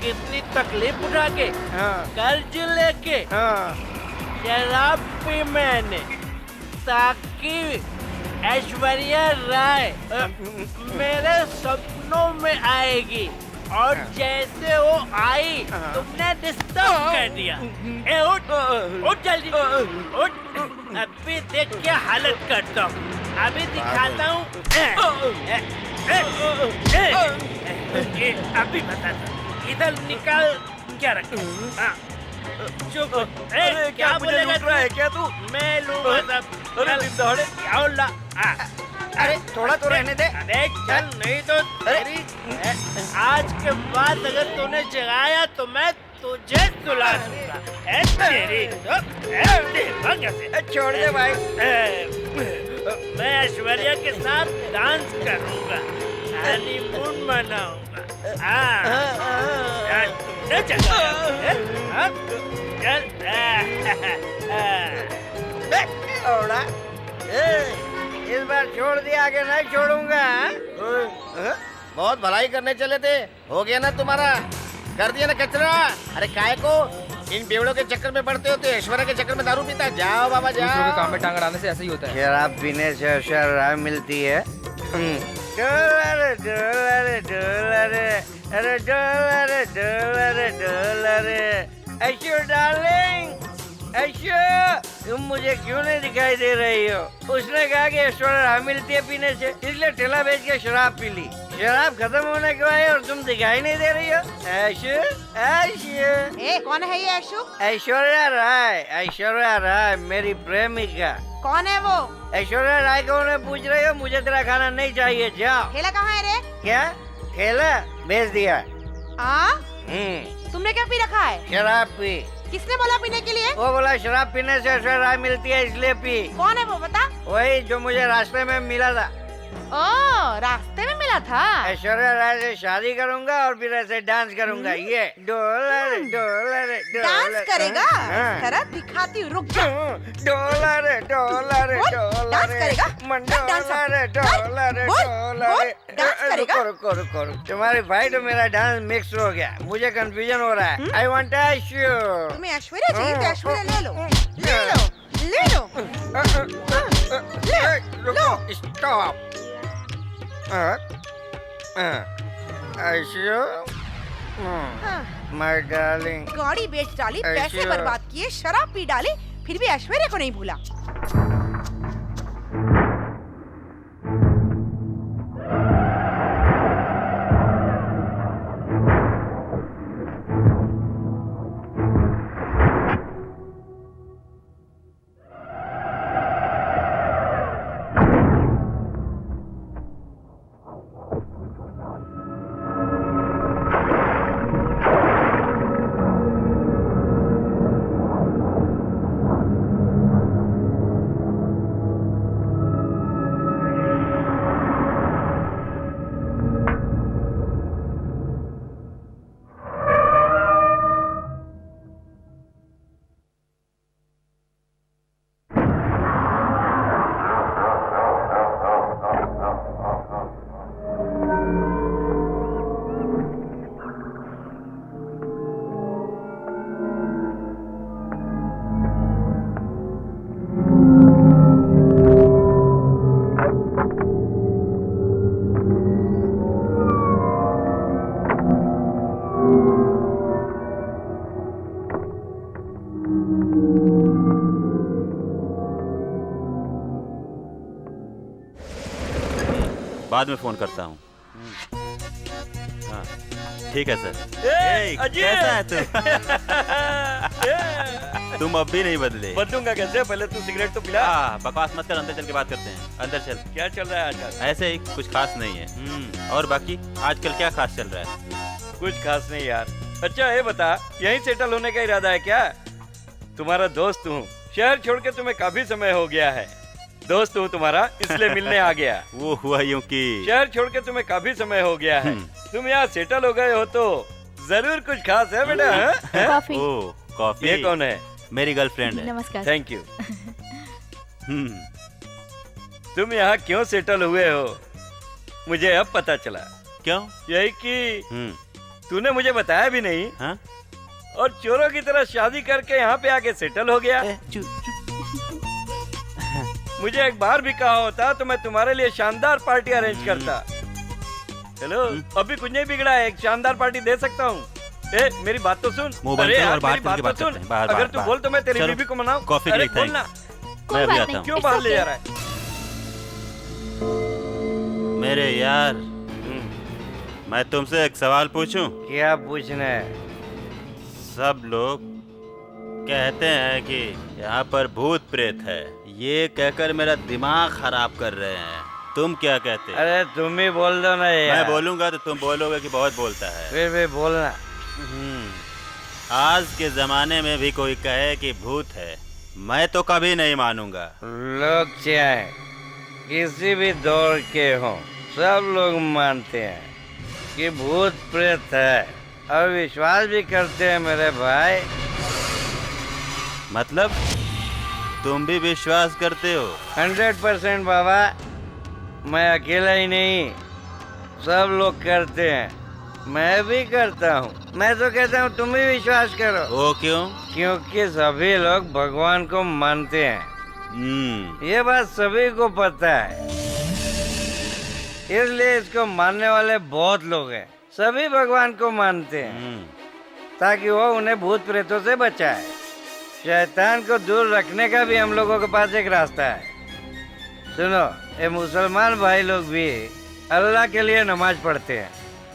कितनी तकलीफ उठा के कर्ज लेके शराब पी मैंने ताकि ऐश्वर्या राय मेरे सपनों में आएगी और जैसे वो आई तुमने डिस्टर्ब कर दिया। ए उठ उठ जल्दी उठ, अभी देख क्या हालत करता हूँ, अभी दिखाता हूँ। अभी बताता, इधर निकाल क्या रखा। चुप। क्या बोलेगा क्या तू? मैं लूंगा सब। अरे अरे थोड़ा तो रहने दे। अरे चल, नहीं तो तेरी आज के बाद अगर तूने जगाया तो मैं तुझे सुला दूंगा। छोड़ दे भाई। मैं ऐश्वर्या के साथ डांस करूंगा, हनीमून मनाऊंगा। तुमने जगाया इस बार छोड़ दिया, आगे नहीं छोड़ूंगा। बहुत भलाई करने चले थे, हो गया ना तुम्हारा, कर दिया ना कचरा। अरे काय को इन बेवड़ों के चक्कर में पड़ते होते, ऐश्वर्या के चक्कर में दारू पीता। जाओ बाबा जाओ। दूसरों के काम में टांग अड़ाने से ऐसा ही होता है। शराब पीने से ऐश्वर्या मिलती है। डोलर डोलर डोलर, अरे dolour dolour dolour. Aishwarya darling, Aishwarya तुम मुझे क्यों नहीं दिखाई दे रही हो? उसने कहा कि ऐश्वर्या मिलती है पीने से, इसलिए ठेला बेच के शराब पी ली। शराब खत्म होने के बाद और तुम दिखाई नहीं दे रही हो। ऐश्वर्या कौन है ये ऐशु? ऐश्वर्या राय, ऐश्वर्या राय मेरी प्रेमिका। कौन है वो? ऐश्वर्या राय को उन्हें पूछ रही हो? मुझे तेरा खाना नहीं चाहिए, जाओ। ठेला कहाँ है रे? क्या ठेला? बेच दिया। तुमने क्या पी रखा है? शराब पी। किसने बोला पीने के लिए? वो बोला शराब पीने से ऐश्वर्या राय मिलती है इसलिए पी। कौन है वो बता? वही जो मुझे रास्ते में मिला था। ओ, रास्ते में मिला था। ऐश्वर्या राय से शादी करूंगा और फिर ऐसे डांस करूंगा। ये डॉलर डॉलर डांस करेगा? जरा दिखाती हूँ, रुक जा। डॉलर डॉलर डॉलर डांस करेगा? Dollar dollar dollar. डांस करेगा? रुको रुको रुको, तुम्हारी भाई तो मेरा डांस मिक्स हो गया, मुझे कंफ्यूजन हो रहा है। I want Aishwarya. तुम्हें ऐश्वर्या चाहिए तो ऐश्वर्या ले लो, ले लो, ले लो, रुको, स्टॉप। My darling. गाड़ी बेच डाली, पैसे बर्बाद किए, शराब पी डाली, फिर भी ऐश्वर्या को नहीं भूला। बाद में फोन करता हूँ। हाँ ठीक है सर। कैसा है तुम अब भी नहीं बदले। बदलूंगा कैसे? पहले तू सिगरेट तो पिला। बकवास मत कर, अंदर चल के बात करते हैं। अंदर चल। क्या चल रहा है आजकल? ऐसे ही, कुछ खास नहीं है। और बाकी आजकल क्या खास चल रहा है? कुछ खास नहीं यार। अच्छा ये बता, यहीं सेटल होने का इरादा है क्या? तुम्हारा दोस्त हूँ, शहर छोड़ के तुम्हें काफी समय हो गया है। दोस्त हूँ तुम्हारा, इसलिए मिलने आ गया। वो हुआ यूं कि शहर छोड़ के तुम्हें काफी समय हो गया है, तुम यहाँ सेटल हो गए हो तो जरूर कुछ खास है बेटा, हैं? कॉफी। ओ कॉफी। ये कौन है? मेरी गर्लफ्रेंड है। नमस्कार। Thank you. तुम यहाँ क्यों सेटल हुए हो मुझे अब पता चला। क्यों? यही कि तूने मुझे बताया भी नहीं। हाँ? और चोरों की तरह शादी करके यहाँ पे आके सेटल हो गया। मुझे एक बार भी कहा होता तो मैं तुम्हारे लिए शानदार पार्टी अरेंज करता। हेलो, अभी कुछ नहीं बिगड़ा है, एक शानदार पार्टी दे सकता हूँ। ए, मेरी बात तो सुन। मुंह बंद अरे कर यार, और बाहर मेरी चल के बात बात तो करते हैं। सुन। बाहर अगर बाहर तू बाहर। बोल तो मैं तेरी चलो, बीवी को मनाऊं। कॉफी अरे के लिए बोलना। मैं अभी आता हूँ। क्यों बाहर ले जा रहा है? मेरे यार, मैं तुमसे एक सवाल पूछूं? क्या पूछना है? सब लोग कहते हैं कि यहाँ पर भूत प्रेत है, ये कहकर मेरा दिमाग खराब कर रहे हैं। तुम क्या कहते हो? अरे तुम ही बोल दो ना यार। मैं बोलूंगा तो तुम बोलोगे कि बहुत बोलता है। फिर भी बोलना। आज के जमाने में भी कोई कहे कि भूत है, मैं तो कभी नहीं मानूंगा। लोग चाहे किसी भी दौर के हों, सब लोग मानते हैं कि भूत प्रेत है और विश्वास भी करते हैं मेरे भाई। मतलब तुम भी विश्वास करते हो? 100% बाबा, मैं अकेला ही नहीं, सब लोग करते हैं, मैं भी करता हूँ। मैं तो कहता हूँ तुम भी विश्वास करो। वो क्यों? क्योंकि सभी लोग भगवान को मानते हैं। ये बात सभी को पता है, इसलिए इसको मानने वाले बहुत लोग हैं। सभी भगवान को मानते हैं ताकि वो उन्हें भूत प्रेतों से बचाए। शैतान को दूर रखने का भी हम लोगों के पास एक रास्ता है। सुनो, ये मुसलमान भाई लोग भी अल्लाह के लिए नमाज पढ़ते हैं।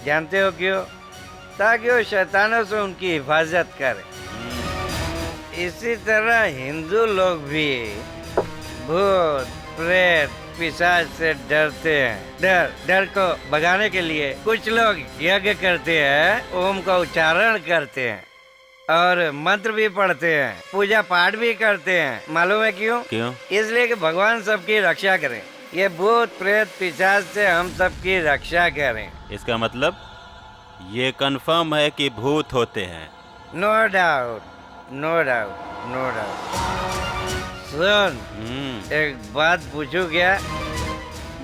जानते हो क्यों? ताकि वो शैतानों से उनकी हिफाजत करे। इसी तरह हिंदू लोग भी भूत प्रेत पिशाच से डरते हैं। डर को भगाने के लिए कुछ लोग यज्ञ करते हैं, ओम का उच्चारण करते हैं और मंत्र भी पढ़ते हैं, पूजा पाठ भी करते हैं। मालूम है क्यों? क्यों? इसलिए कि भगवान सबकी रक्षा करें। ये भूत प्रेत पिशाच से हम सबकी रक्षा करें। इसका मतलब ये कंफर्म है कि भूत होते हैं? No doubt, no doubt, no doubt. सुन, एक बात पूछूं क्या?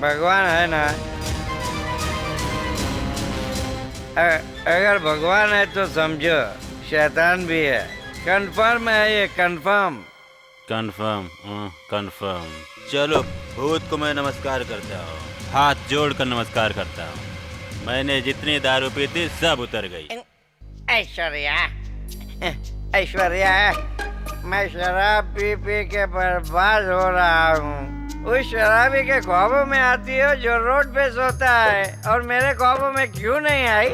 भगवान है ना? अगर भगवान है तो समझो शैतान भी है। कंफर्म है ये, कंफर्म। Confirm, confirm. चलो, भूत को मैं नमस्कार करता हूँ, हाथ जोड़कर नमस्कार करता हूँ। मैंने जितनी दारू पी थी सब उतर गई। ऐश्वर्या, ऐश्वर्या, मैं शराब पी पी के बर्बाद हो रहा हूँ। उस शराबी के ख्वाबों में आती है जो रोड पे सोता है, और मेरे ख्वाबों में क्यों नहीं आई?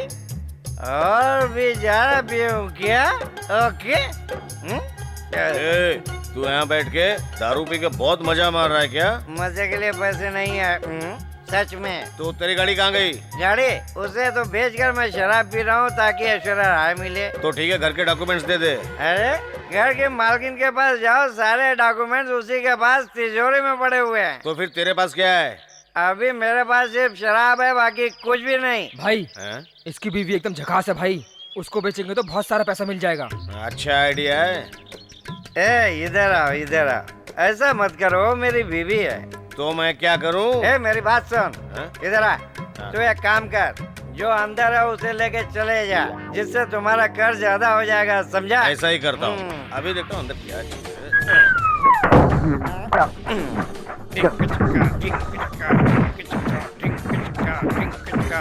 और भी ज्यादा पीऊं क्या? ओके? तू यहाँ बैठ के दारू पी के बहुत मजा मार रहा है क्या? मजे के लिए पैसे नहीं है। सच में। तो तेरी गाड़ी कहाँ गई? गाड़ी उसे तो बेचकर मैं शराब पी रहा हूँ ताकि ऐश्वर्या राय मिले। तो ठीक है, घर के डॉक्यूमेंट्स दे दे। अरे घर के मालकिन के पास जाओ, सारे डॉक्यूमेंट्स उसी के पास तिजोरी में पड़े हुए हैं। तो फिर तेरे पास क्या है? अभी मेरे पास सिर्फ शराब है, बाकी कुछ भी नहीं। भाई इसकी बीवी एकदम झकास है भाई, उसको बेचेंगे तो बहुत सारा पैसा मिल जाएगा। अच्छा आइडिया है। ए इधर आओ, इधर आओ। ऐसा मत करो, मेरी बीवी है। तो मैं क्या करूं? ए मेरी बात सुन, इधर आ। तू एक काम कर, जो अंदर है उसे लेके चले जा, जिससे तुम्हारा कर्ज ज्यादा हो जाएगा, समझा? ऐसा ही करता हूँ। अभी देखता हूँ अंदर क्या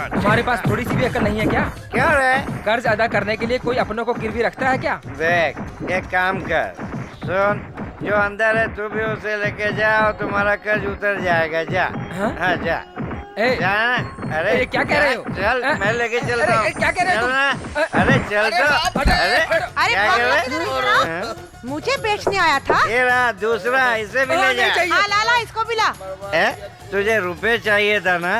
तुम्हारे पास थोड़ी सी भी अकल नहीं है क्या? क्या रे? कर्ज अदा करने के लिए कोई अपनों को गिरवी रखता है क्या? देख, एक काम कर, सुन, जो अंदर है तू भी उसे लेके जा और तुम्हारा कर्ज उतर जाएगा। जा। हाँ जा। जा। अरे क्या कह रहे हो? चल, मैं लेके चलता हूँ। क्या कह रहे हो? अरे चल तो। अरे मुझे बेचने आया था? ये रहा दूसरा, इसे भी ले जा। ला इसको भी ला। तुझे रुपए चाहिए था ना?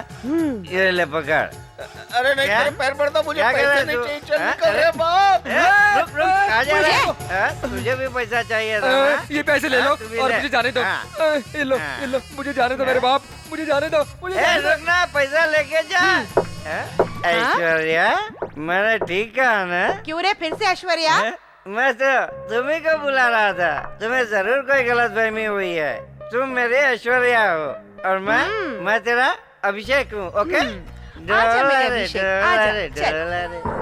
ये ले पकड़। अरे नहीं, तेरे पैर पड़ता, मुझे पैसे नहीं चाहिए। चल निकल रे बाप। रुक, आ जा रे। तुझे भी पैसा चाहिए था ना? ये पैसे ले लो और मुझे जाने दो। ये लो, ये लो, मुझे जाने दो मेरे बाप, मुझे जाने दो। रुक ना, पैसा लेके जा। ऐश्वर्या, मैंने ठीक कहा ना? क्यों रे फिर से ऐश्वर्या? मैं तो तुम्ही को बुला रहा था। तुम्हें जरूर कोई गलतफहमी हुई है। तुम मेरी ऐश्वर्या हो और मैं तेरा अभिषेक हूँ। ओके? आजा मेरे अभिषेक, आजा, चल।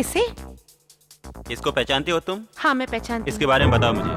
इसे? इसको पहचानती हो तुम? हाँ मैं पहचानती हूँ। इसके बारे में बताओ मुझे।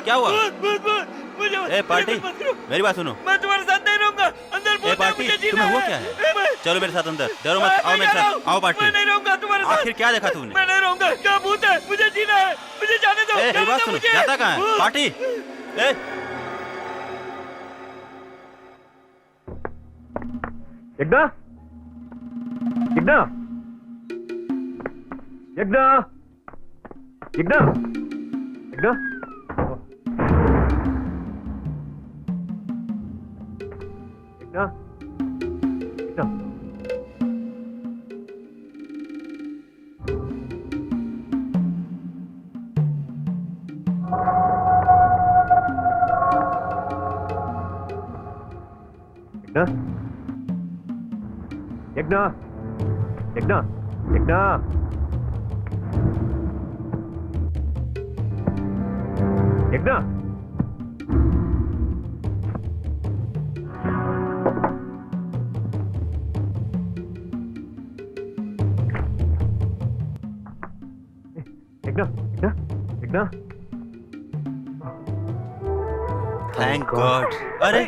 क्या हुआ? ए पार्टी, मेरी बात सुनो। मैं तुम्हारे साथ नहीं रहूंगा। अंदर ए पार्टी, तुम्हें हुआ क्या है? चलो मेरे साथ अंदर। डरो मत, आओ मेरे साथ। आओ पार्टी। मैं नहीं रहूंगा तुम्हारे साथ। आखिर क्या देखा तूने? मैं नहीं रहूंगा। क्या भूत है? मुझे जीना है। मुझे जाने दो। मेरी बात सुनो। जाता कहाँ है? Party. Yagna, Yagna, Yagna, Yagna, Yagna, Yagna, Yagna, Yagna, Yagna, Yagna, Yagna, Yagna, Yagna, Yagna. Thank God. अरे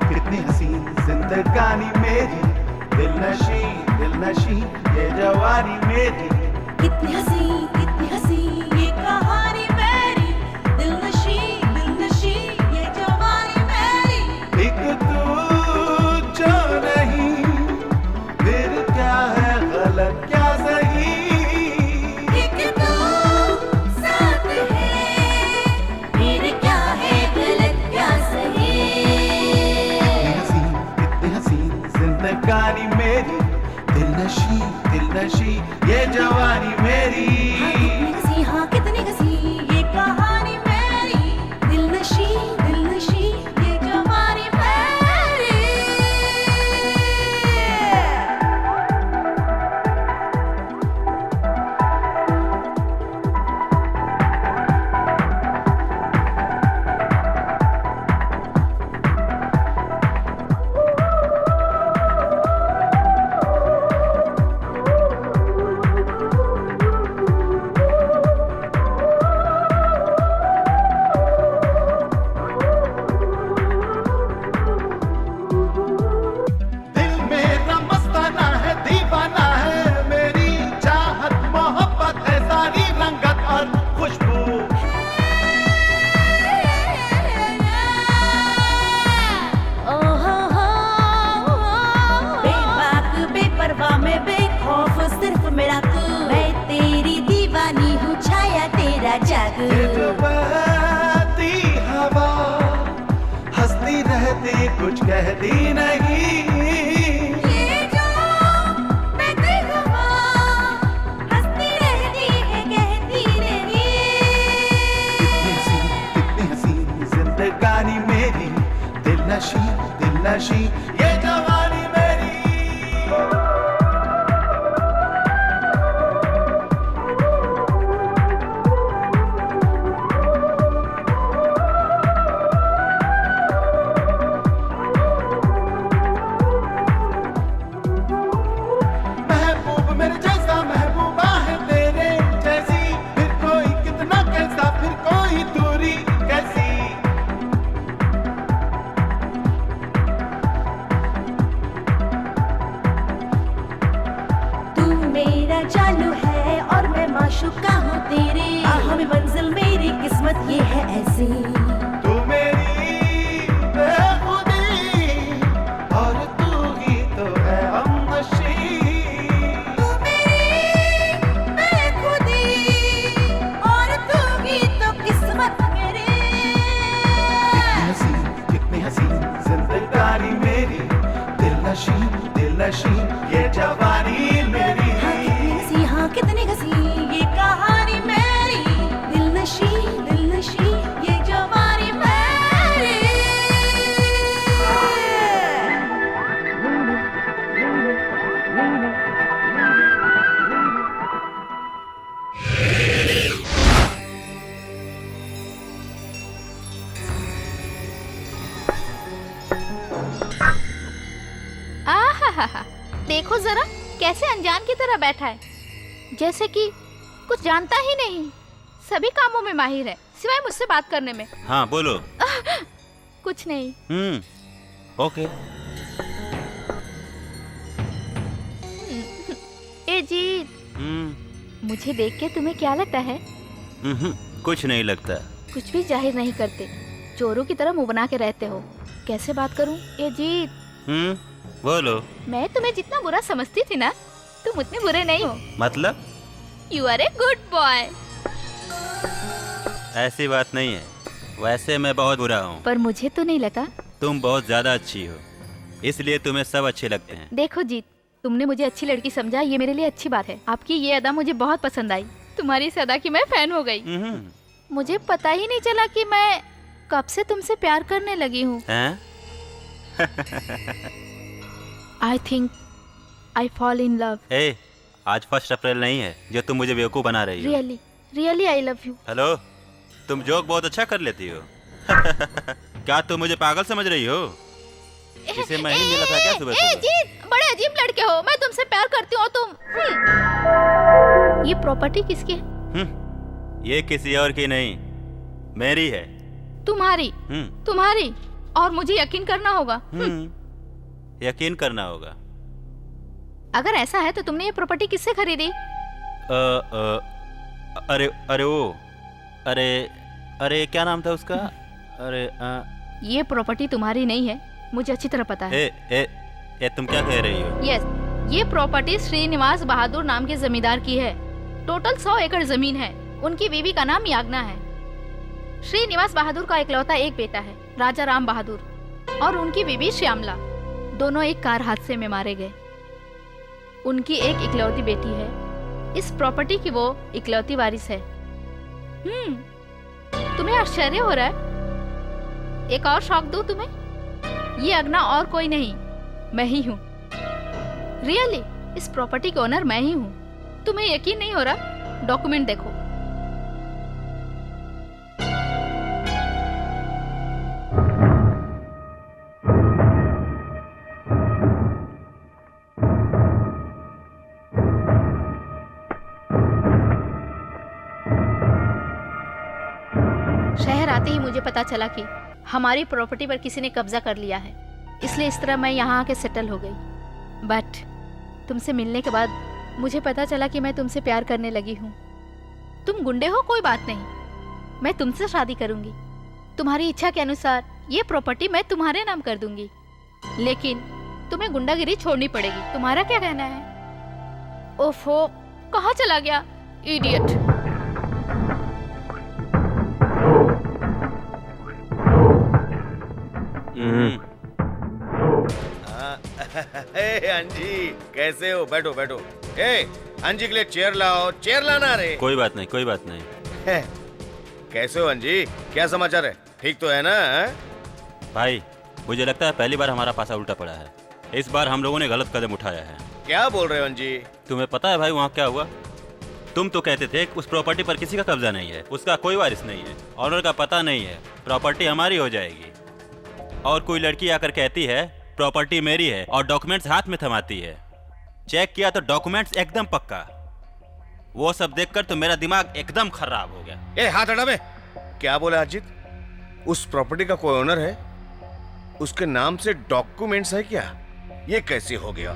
कितनी हसीन जिंदगानी मेरी, दिल नशी ये जवानी मेरी। कितनी हसी ये कहानी मेरी, दिल नशी ये जवानी मेरी। एक तू जो नहीं, फिर क्या है गलत क्या सही? एक तू साथ है, फिर क्या है गलत क्या सही? कितनी हसीन जिंदगानी मेरी, दिल नशी ये जवानी मेरी। हाँ कितनी हसी ये कहानी मेरी, दिल नशी ये जवानी मेरी। ये जो बहती हवा हंसती रहती कुछ कहती नहीं। ये जो बहती हवा हंसती रहती है कहती नहीं। कितनी हसीन जिंदगानी मेरी, दिल नशी ये जवानी मेरी। महबूब मेरे जैसा महबूबा है तेरे जैसी, फिर कोई कितना कैसा, फिर कोई दूरी कैसी। तू मेरा जानू है और मैं माशूका हूँ तेरी, हमें मंजिल मेरी किस्मत ये है ऐसी। तू मेरी बेखुदी और तू ही तो है हमनशी। तू मेरी बेखुदी और तू ही तो किस्मत मेरी। कितनी हसीन जिंदगानी मेरी, दिल नशी ये जवानी मेरी। हाँ कितनी हसी ये कहानी मेरी, दिल नशी ये जवानी मेरी। आहा, देखो जरा कैसे अनजान की तरह बैठा है, जैसे कि कुछ जानता ही नहीं। सभी कामों में माहिर है सिवाय मुझसे बात करने में। हाँ बोलो। कुछ नहीं। ओके। ए जीत, मुझे देख के तुम्हें क्या लगता है? कुछ नहीं लगता। कुछ भी जाहिर नहीं करते, चोरों की तरह मुंह बना के रहते हो। कैसे बात करूं? ए जीत, बोलो। मैं तुम्हें जितना बुरा समझती थी ना, तुम उतने बुरे नहीं हो। मतलब? You are a good boy. ऐसी बात नहीं है, वैसे मैं बहुत बुरा हूँ। पर मुझे तो नहीं लगा। तुम बहुत ज्यादा अच्छी हो, इसलिए तुम्हें सब अच्छे लगते हैं। देखो जीत, तुमने मुझे अच्छी लड़की समझा, ये मेरे लिए अच्छी बात है। आपकी ये अदा मुझे बहुत पसंद आई। तुम्हारी इस अदा की मैं फैन हो गई। मुझे पता ही नहीं चला कि मैं कब से तुमसे प्यार करने लगी हूँ। I think I fall in love. आज 1 अप्रैल नहीं है जो तुम मुझे बेवकूफ बना रही हो। Really I love you. Hello, तुम जोक बहुत अच्छा कर लेती हो। क्या तुम मुझे पागल समझ रही हो? इसे मैं ही मिला था क्या सुबह सुबह? जीत, बड़े अजीब लड़के हो। मैं तुमसे प्यार करती हूँ, तुम। ये प्रॉपर्टी किसकी है? ये किसी और की नहीं, मेरी है। तुम्हारी? तुम्हारी? और मुझे यकीन करना होगा। यकीन करना होगा। अगर ऐसा है तो तुमने ये प्रॉपर्टी किससे खरीदी? अरे क्या नाम था उसका? ये प्रॉपर्टी तुम्हारी नहीं है, मुझे अच्छी तरह पता है। तुम क्या कह रही हो? यस, ये प्रॉपर्टी श्रीनिवास बहादुर नाम के जमींदार की है। टोटल 100 एकड़ जमीन है। उनकी बीवी का नाम याग्ना है। श्रीनिवास बहादुर का इकलौता एक बेटा है, राजा राम बहादुर, और उनकी बीवी श्यामला। दोनों एक कार हादसे में मारे गए। उनकी एक इकलौती बेटी है। इस प्रॉपर्टी की वो इकलौती वारिस है। तुम्हें आश्चर्य हो रहा है? एक और शौक दूं तुम्हें? ये अगना और कोई नहीं, मैं ही हूँ। रियली, इस प्रॉपर्टी के ओनर मैं ही हूँ। तुम्हें यकीन नहीं हो रहा? डॉक्यूमेंट देखो। शहर आते ही मुझे पता चला कि हमारी प्रॉपर्टी पर किसी ने कब्जा कर लिया है, इसलिए इस तरह मैं यहाँ आके सेटल हो गई। बट तुमसे मिलने के बाद मुझे पता चला कि मैं तुमसे प्यार करने लगी हूँ। तुम गुंडे हो, कोई बात नहीं, मैं तुमसे शादी करूंगी। तुम्हारी इच्छा के अनुसार ये प्रॉपर्टी मैं तुम्हारे नाम कर दूंगी, लेकिन तुम्हें गुंडागिरी छोड़नी पड़ेगी। तुम्हारा क्या कहना है? ओफो, कहाँ चला गया इडियट? अंजी कैसे हो? बैठो बैठो। ए अंजी के लिए चेयर लाओ, चेयर लाना रे। कोई बात नहीं, कोई बात नहीं। कैसे हो अंजी? क्या समाचार है? ठीक तो है ना? भाई मुझे लगता है पहली बार हमारा पासा उल्टा पड़ा है। इस बार हम लोगों ने गलत कदम उठाया है। क्या बोल रहे हो अंजी? तुम्हें पता है भाई वहाँ क्या हुआ? तुम तो कहते थे कि उस प्रॉपर्टी पर किसी का कब्जा नहीं है, उसका कोई वारिस नहीं है, ऑनर का पता नहीं है, प्रॉपर्टी हमारी हो जाएगी। और कोई लड़की आकर कहती है प्रॉपर्टी मेरी है और डॉक्यूमेंट्स हाथ में थमाती है। चेक किया तो डॉक्यूमेंट्स एकदम पक्का। वो सब देखकर तो मेरा दिमाग एकदम खराब हो गया। ए हाथ हटा बे। क्या बोला अजीत? उस प्रॉपर्टी का कोई ओनर है, उसके नाम से डॉक्यूमेंट्स है क्या? ये कैसे हो गया?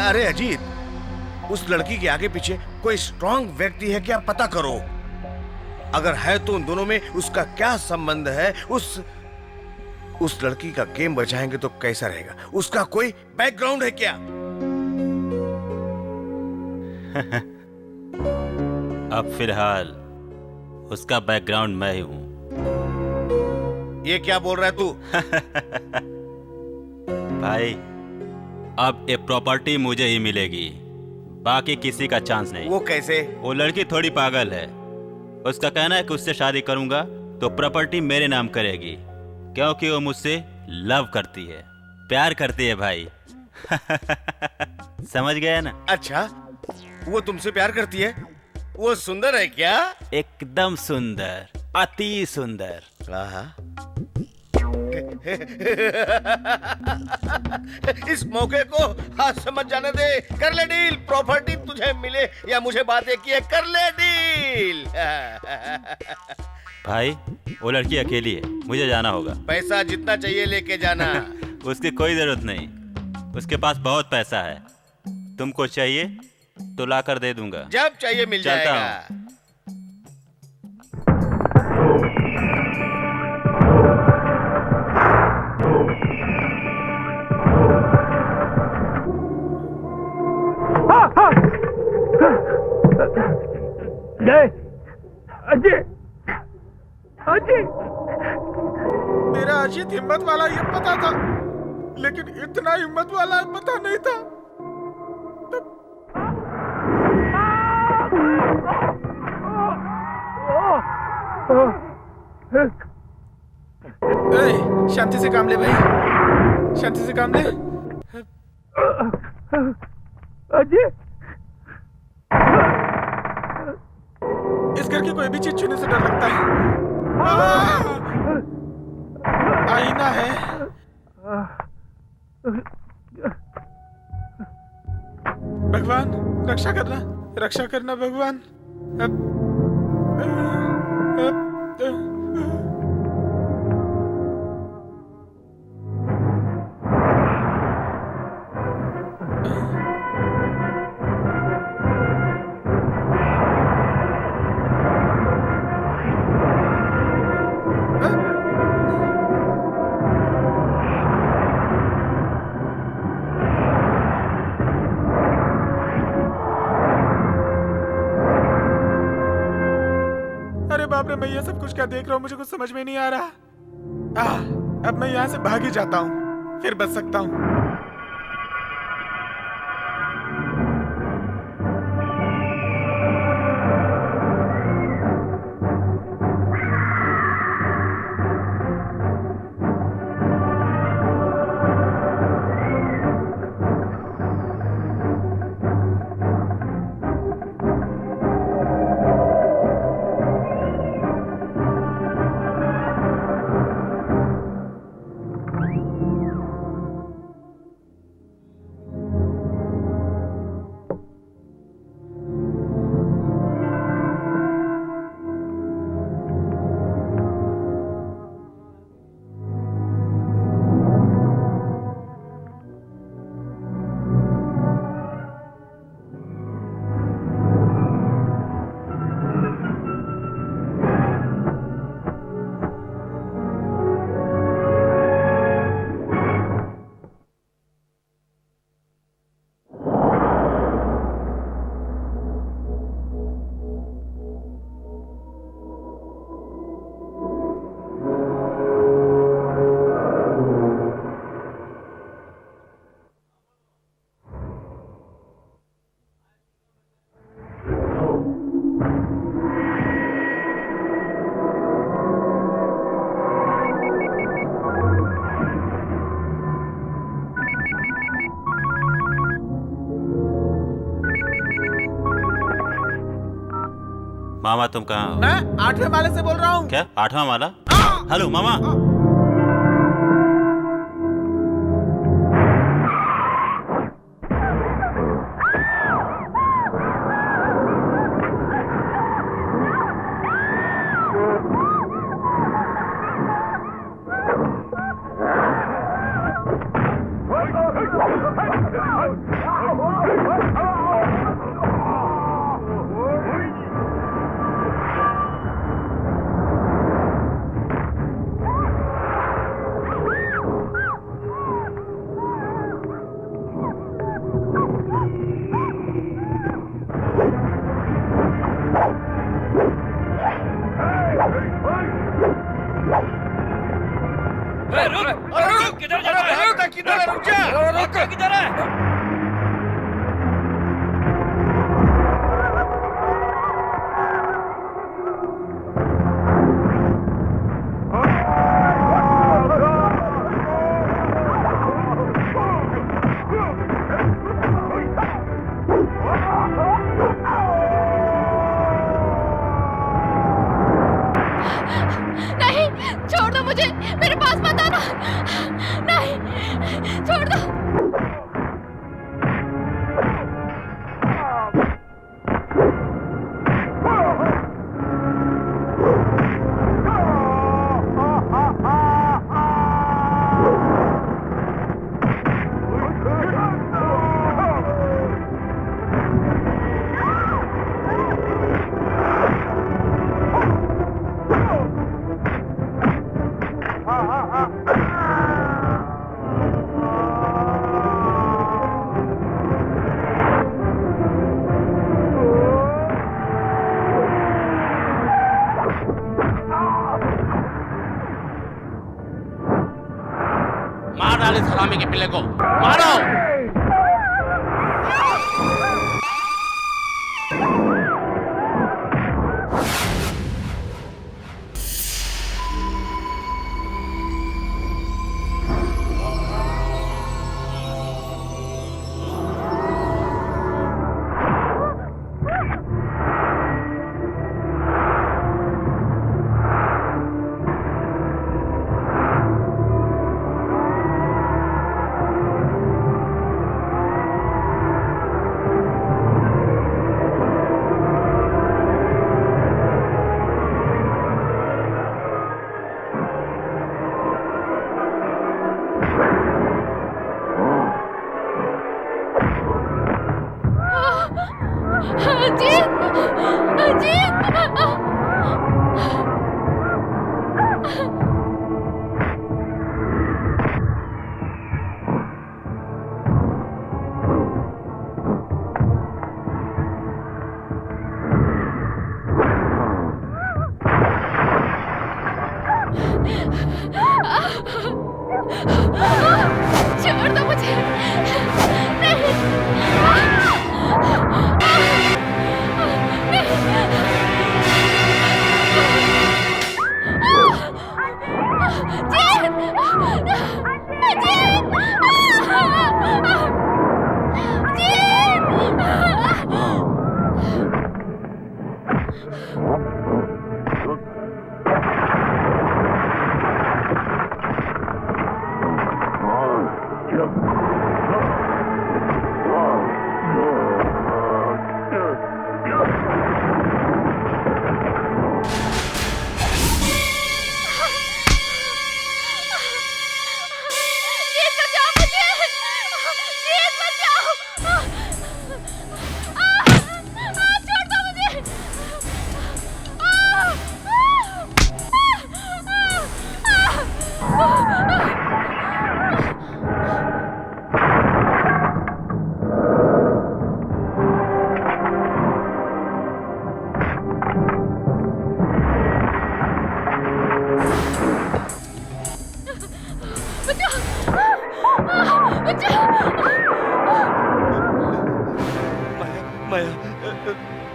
अरे अजीत, उस लड़की के आगे पीछे कोई स्ट्रांग व्यक्ति है क्या? पता करो। अगर है तो उन दोनों में उसका क्या संबंध है? उस लड़की का गेम बचाएंगे तो कैसा रहेगा? उसका कोई बैकग्राउंड है क्या? अब फिलहाल उसका बैकग्राउंड मैं ही हूं। ये क्या बोल रहा है तू? भाई अब ये प्रॉपर्टी मुझे ही मिलेगी, बाकी किसी का चांस नहीं। वो कैसे? वो लड़की थोड़ी पागल है। उसका कहना है कि उससे शादी करूंगा तो प्रॉपर्टी मेरे नाम करेगी, क्योंकि वो मुझसे लव करती है, प्यार करती है भाई। समझ गया ना? अच्छा, वो तुमसे प्यार करती है? वो सुंदर है क्या? एकदम सुंदर, अति सुंदर। इस मौके को हाथ से मत जाने दे। कर ले डील। प्रॉपर्टी तुझे मिले या मुझे बातें की है, कर ले डील। भाई वो लड़की अकेली है, मुझे जाना होगा। पैसा जितना चाहिए लेके जाना। उसकी कोई जरूरत नहीं, उसके पास बहुत पैसा है। तुमको चाहिए तो लाकर दे दूंगा। जब चाहिए मिल जाएगा। अजय, अजय, मेरा अजीत हिम्मत वाला ये पता था, लेकिन इतना हिम्मत वाला पता नहीं था। शांति से काम ले भाई, शांति से काम ले। अजय, इस घर की कोई भी चीज छूने से डर लगता है। आईना है। भगवान रक्षा करना, रक्षा करना भगवान। मैं ये सब कुछ क्या देख रहा हूँ, मुझे कुछ समझ में नहीं आ रहा। अब मैं यहाँ से भाग ही जाता हूँ, फिर बच सकता हूँ। मामा तुम कहाँ हो? मैं 8वें माले से बोल रहा हूँ। क्या 8वां माला? हेलो मामा। किधर जा रहा है? किधर है? रुक जा। किधर है? नहीं, छोड़ दो मुझे, मेरे पास मत आना। नहीं, छोड़ दो। मार डाले सलामी के पिल्ले को, मारो। छोड़ दो मुझे।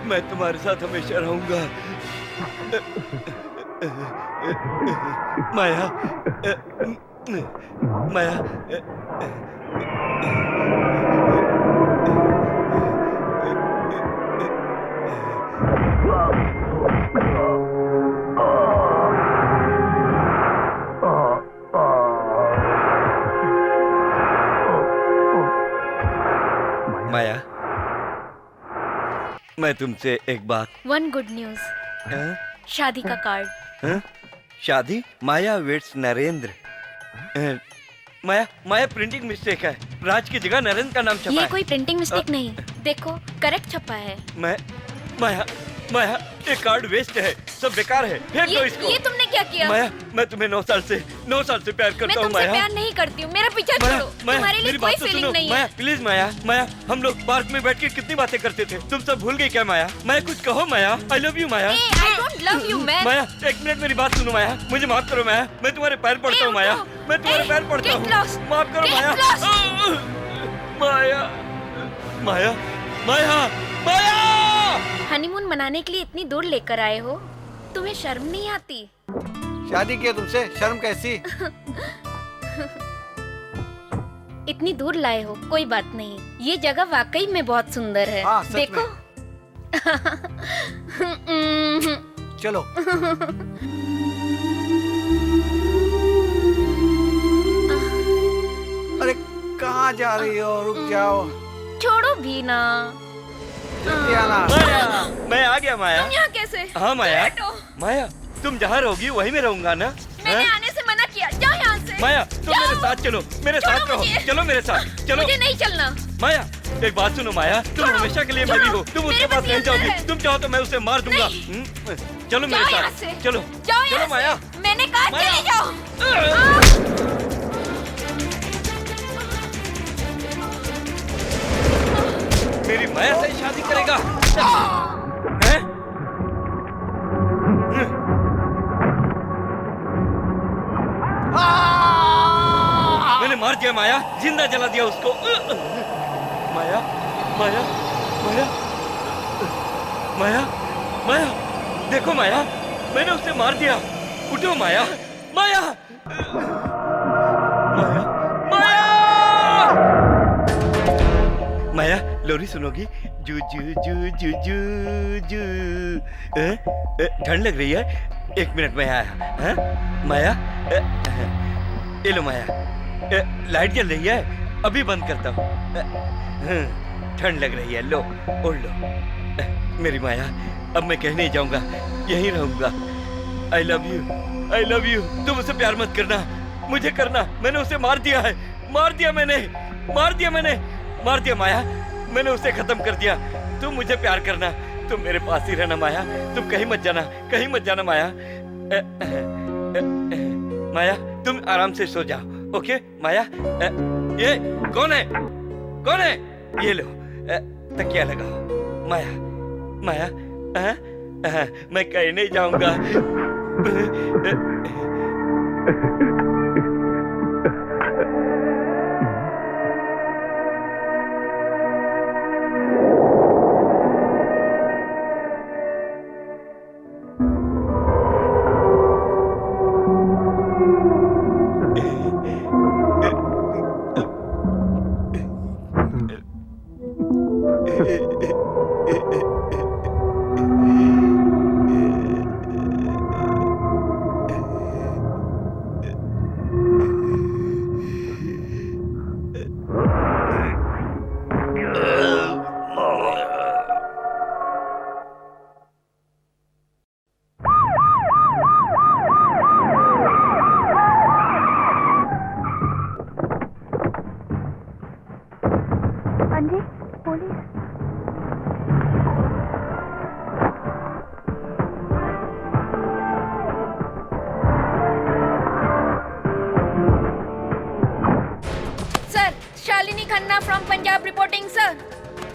मैं तुम्हारे साथ हमेशा रहूंगा। माया, माया, मैं तुमसे एक बात। वन गुड न्यूज, शादी का कार्ड। शादी? माया वेट्स नरेंद्र। माया प्रिंटिंग मिस्टेक है, राज की जगह नरेंद्र का नाम छपा ये है। कोई प्रिंटिंग मिस्टेक नहीं, देखो करेक्ट छपा है। माया ये कार्ड वेस्ट है, सब बेकार है, फेंक दो इसको। ये तुमने क्या किया? माया मैं तुम्हें 9 साल से प्यार करता हूँ। मैं तुमसे प्यार नहीं करती हूँ, मेरा पीछा छोड़ो। तुम्हारे लिए कोई फीलिंग नहीं है। माया प्लीज, माया हम लोग पार्क में बैठ के कितनी बातें करते थे, तुम सब भूल गई क्या माया? माया कुछ कहो Maya, I love you Maya. I don't love you man. Maya 1 minute मेरी बात सुनो माया, मुझे माफ करो माया, मैं तुम्हारे पैर पड़ता हूँ माया, मैं तुम्हारे पैर पड़ता हूँ, माफ करो माया। माया माया माया माया। हनीमून मनाने के लिए इतनी दूर लेकर आए हो, तुम्हें शर्म नहीं आती? शादी किया तुमसे, शर्म कैसी? इतनी दूर लाए हो, कोई बात नहीं, ये जगह वाकई में बहुत सुंदर है। हाँ, सच देखो चलो। अरे कहाँ जा रही हो? रुक जाओ। छोड़ो भी ना। जल्दी आना। माया मैं आ गया माया। तुम यहाँ कैसे? हाँ माया, माया तुम जहाँ रहोगी वहीं में रहूंगा ना। मैंने आने से मना किया, जाओ यहाँ से। माया तुम मेरे साथ चलो, मेरे साथ रहो, चलो मेरे साथ चलो। मुझे नहीं चलना। माया एक बात सुनो माया, तुम हमेशा के लिए मेरी हो, तुम उसके पास नहीं जाओगी, तुम चाहो तो मैं उसे मार दूंगा। चलो मेरे साथ, चलो चलो माया। मैंने कहा चले जाओ। मेरी माया से शादी करेगा? हैं? मैंने मार दिया माया, जिंदा जला दिया उसको। माया माया माया माया माया देखो माया, मैंने उसे मार दिया। उठो माया, माया माया माया माया लोरी सुनोगी? जू जू जू जू जू जू। ठंड लग रही है, 1 मिनट में आया। माया ये लो माया, लाइट जल रही है, अभी बंद करता हूँ। ठंड लग रही है, लो ओढ़ लो। मेरी माया अब मैं कहीं नहीं जाऊंगा, यहीं रहूंगा। आई love you, I love you. तुम उसे प्यार मत करना, मुझे करना। मैंने उसे मार दिया है, मार दिया मैंने, मार दिया मैंने, मार दिया माया, मैंने उसे खत्म कर दिया। तुम मुझे प्यार करना, तुम मेरे पास ही रहना माया, तुम कहीं मत जाना, कहीं मत जाना माया। माया तुम आराम से सो जाओ, ओके माया? ये कौन है, कौन है? ये लो तकिया लगाओ माया, माया मैं कहीं नहीं जाऊंगा।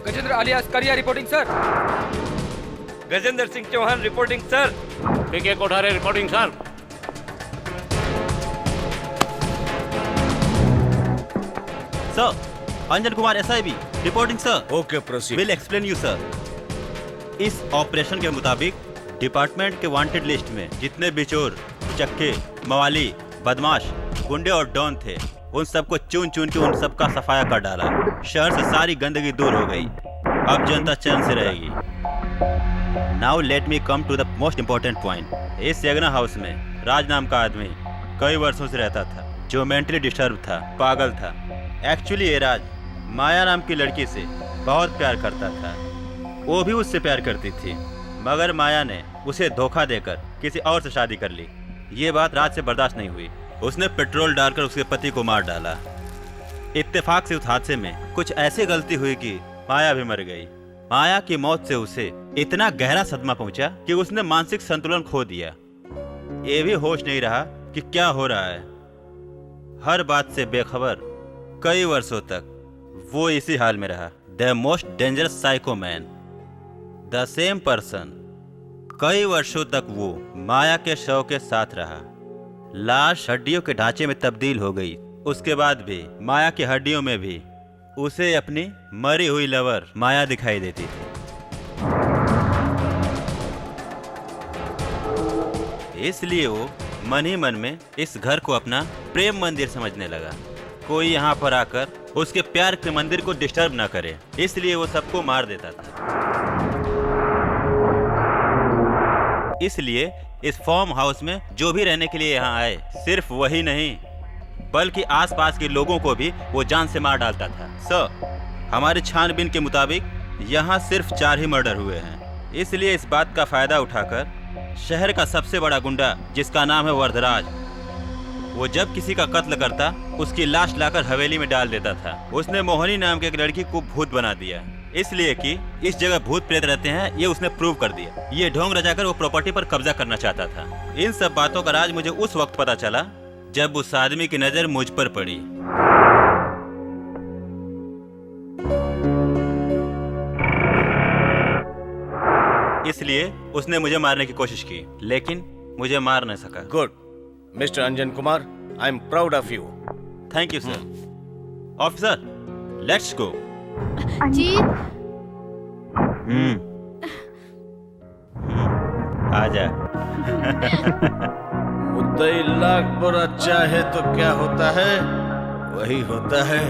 Gajendra alias Kariya reporting sir. Gajendra Singh Chauhan reporting sir. PK Kothare reporting sir. Sir Anjan Kumar SIB reporting sir. Okay proceed. Will explain you sir. इस ऑपरेशन के मुताबिक डिपार्टमेंट के वांटेड लिस्ट में जितने बिचौर, चक्के, मवाली, बदमाश, गुंडे और डॉन थे, उन सबको चुन चुन के उन सबका सफाया कर डाला। शहर से सारी गंदगी दूर हो गई, अब जनता चैन से रहेगी। Now let me come to the most important point. इस यगना हाउस में राज नाम का आदमी कई वर्षों से रहता था, जो मेंटली डिस्टर्ब था, पागल था। एक्चुअली ये राज माया नाम की लड़की से बहुत प्यार करता था। वो भी उससे प्यार करती थी, मगर माया ने उसे धोखा देकर किसी और से शादी कर ली। ये बात राज से बर्दाश्त नहीं हुई। उसने पेट्रोल डालकर उसके पति को मार डाला। इत्तेफाक से उस हादसे में कुछ ऐसी गलती हुई कि माया भी मर गई। माया की मौत से उसे इतना गहरा सदमा पहुंचा कि उसने मानसिक संतुलन खो दिया। ये भी होश नहीं रहा कि क्या हो रहा है। हर बात से बेखबर कई वर्षों तक वो इसी हाल में रहा। The most dangerous psycho man, the same person. कई वर्षों तक वो माया के शव के साथ रहा। लाश हड्डियों के ढांचे में तब्दील हो गई। उसके बाद भी माया की हड्डियों में भी उसे अपनी मरी हुई लवर माया दिखाई देती थी। इसलिए वो मन ही मन में इस घर को अपना प्रेम मंदिर समझने लगा। कोई यहाँ पर आकर उसके प्यार के मंदिर को डिस्टर्ब ना करे, इसलिए वो सबको मार देता था। इसलिए इस फार्म हाउस में जो भी रहने के लिए यहाँ आए, सिर्फ वही नहीं बल्कि आसपास के लोगों को भी वो जान से मार डालता था। सर, हमारी छानबीन के मुताबिक यहाँ सिर्फ 4 ही मर्डर हुए हैं। इसलिए इस बात का फायदा उठाकर शहर का सबसे बड़ा गुंडा, जिसका नाम है वरदराज, वो जब किसी का कत्ल करता उसकी लाश लाकर हवेली में डाल देता था। उसने मोहनी नाम की एक लड़की को भूत बना दिया, इसलिए कि इस जगह भूत प्रेत रहते हैं, ये उसने प्रूव कर दिया। ये ढोंग रचाकर वो प्रॉपर्टी पर कब्जा करना चाहता था। इन सब बातों का राज मुझे उस वक्त पता चला जब उस आदमी की नजर मुझ पर पड़ी। इसलिए उसने मुझे मारने की कोशिश की, लेकिन मुझे मार न सका। Good mister Anjan Kumar, I am proud of you. Thank you sir. Officer, let's go. Jeet, आजा। मुद्दई लाख बुरा चाहे तो क्या होता है, वही होता है।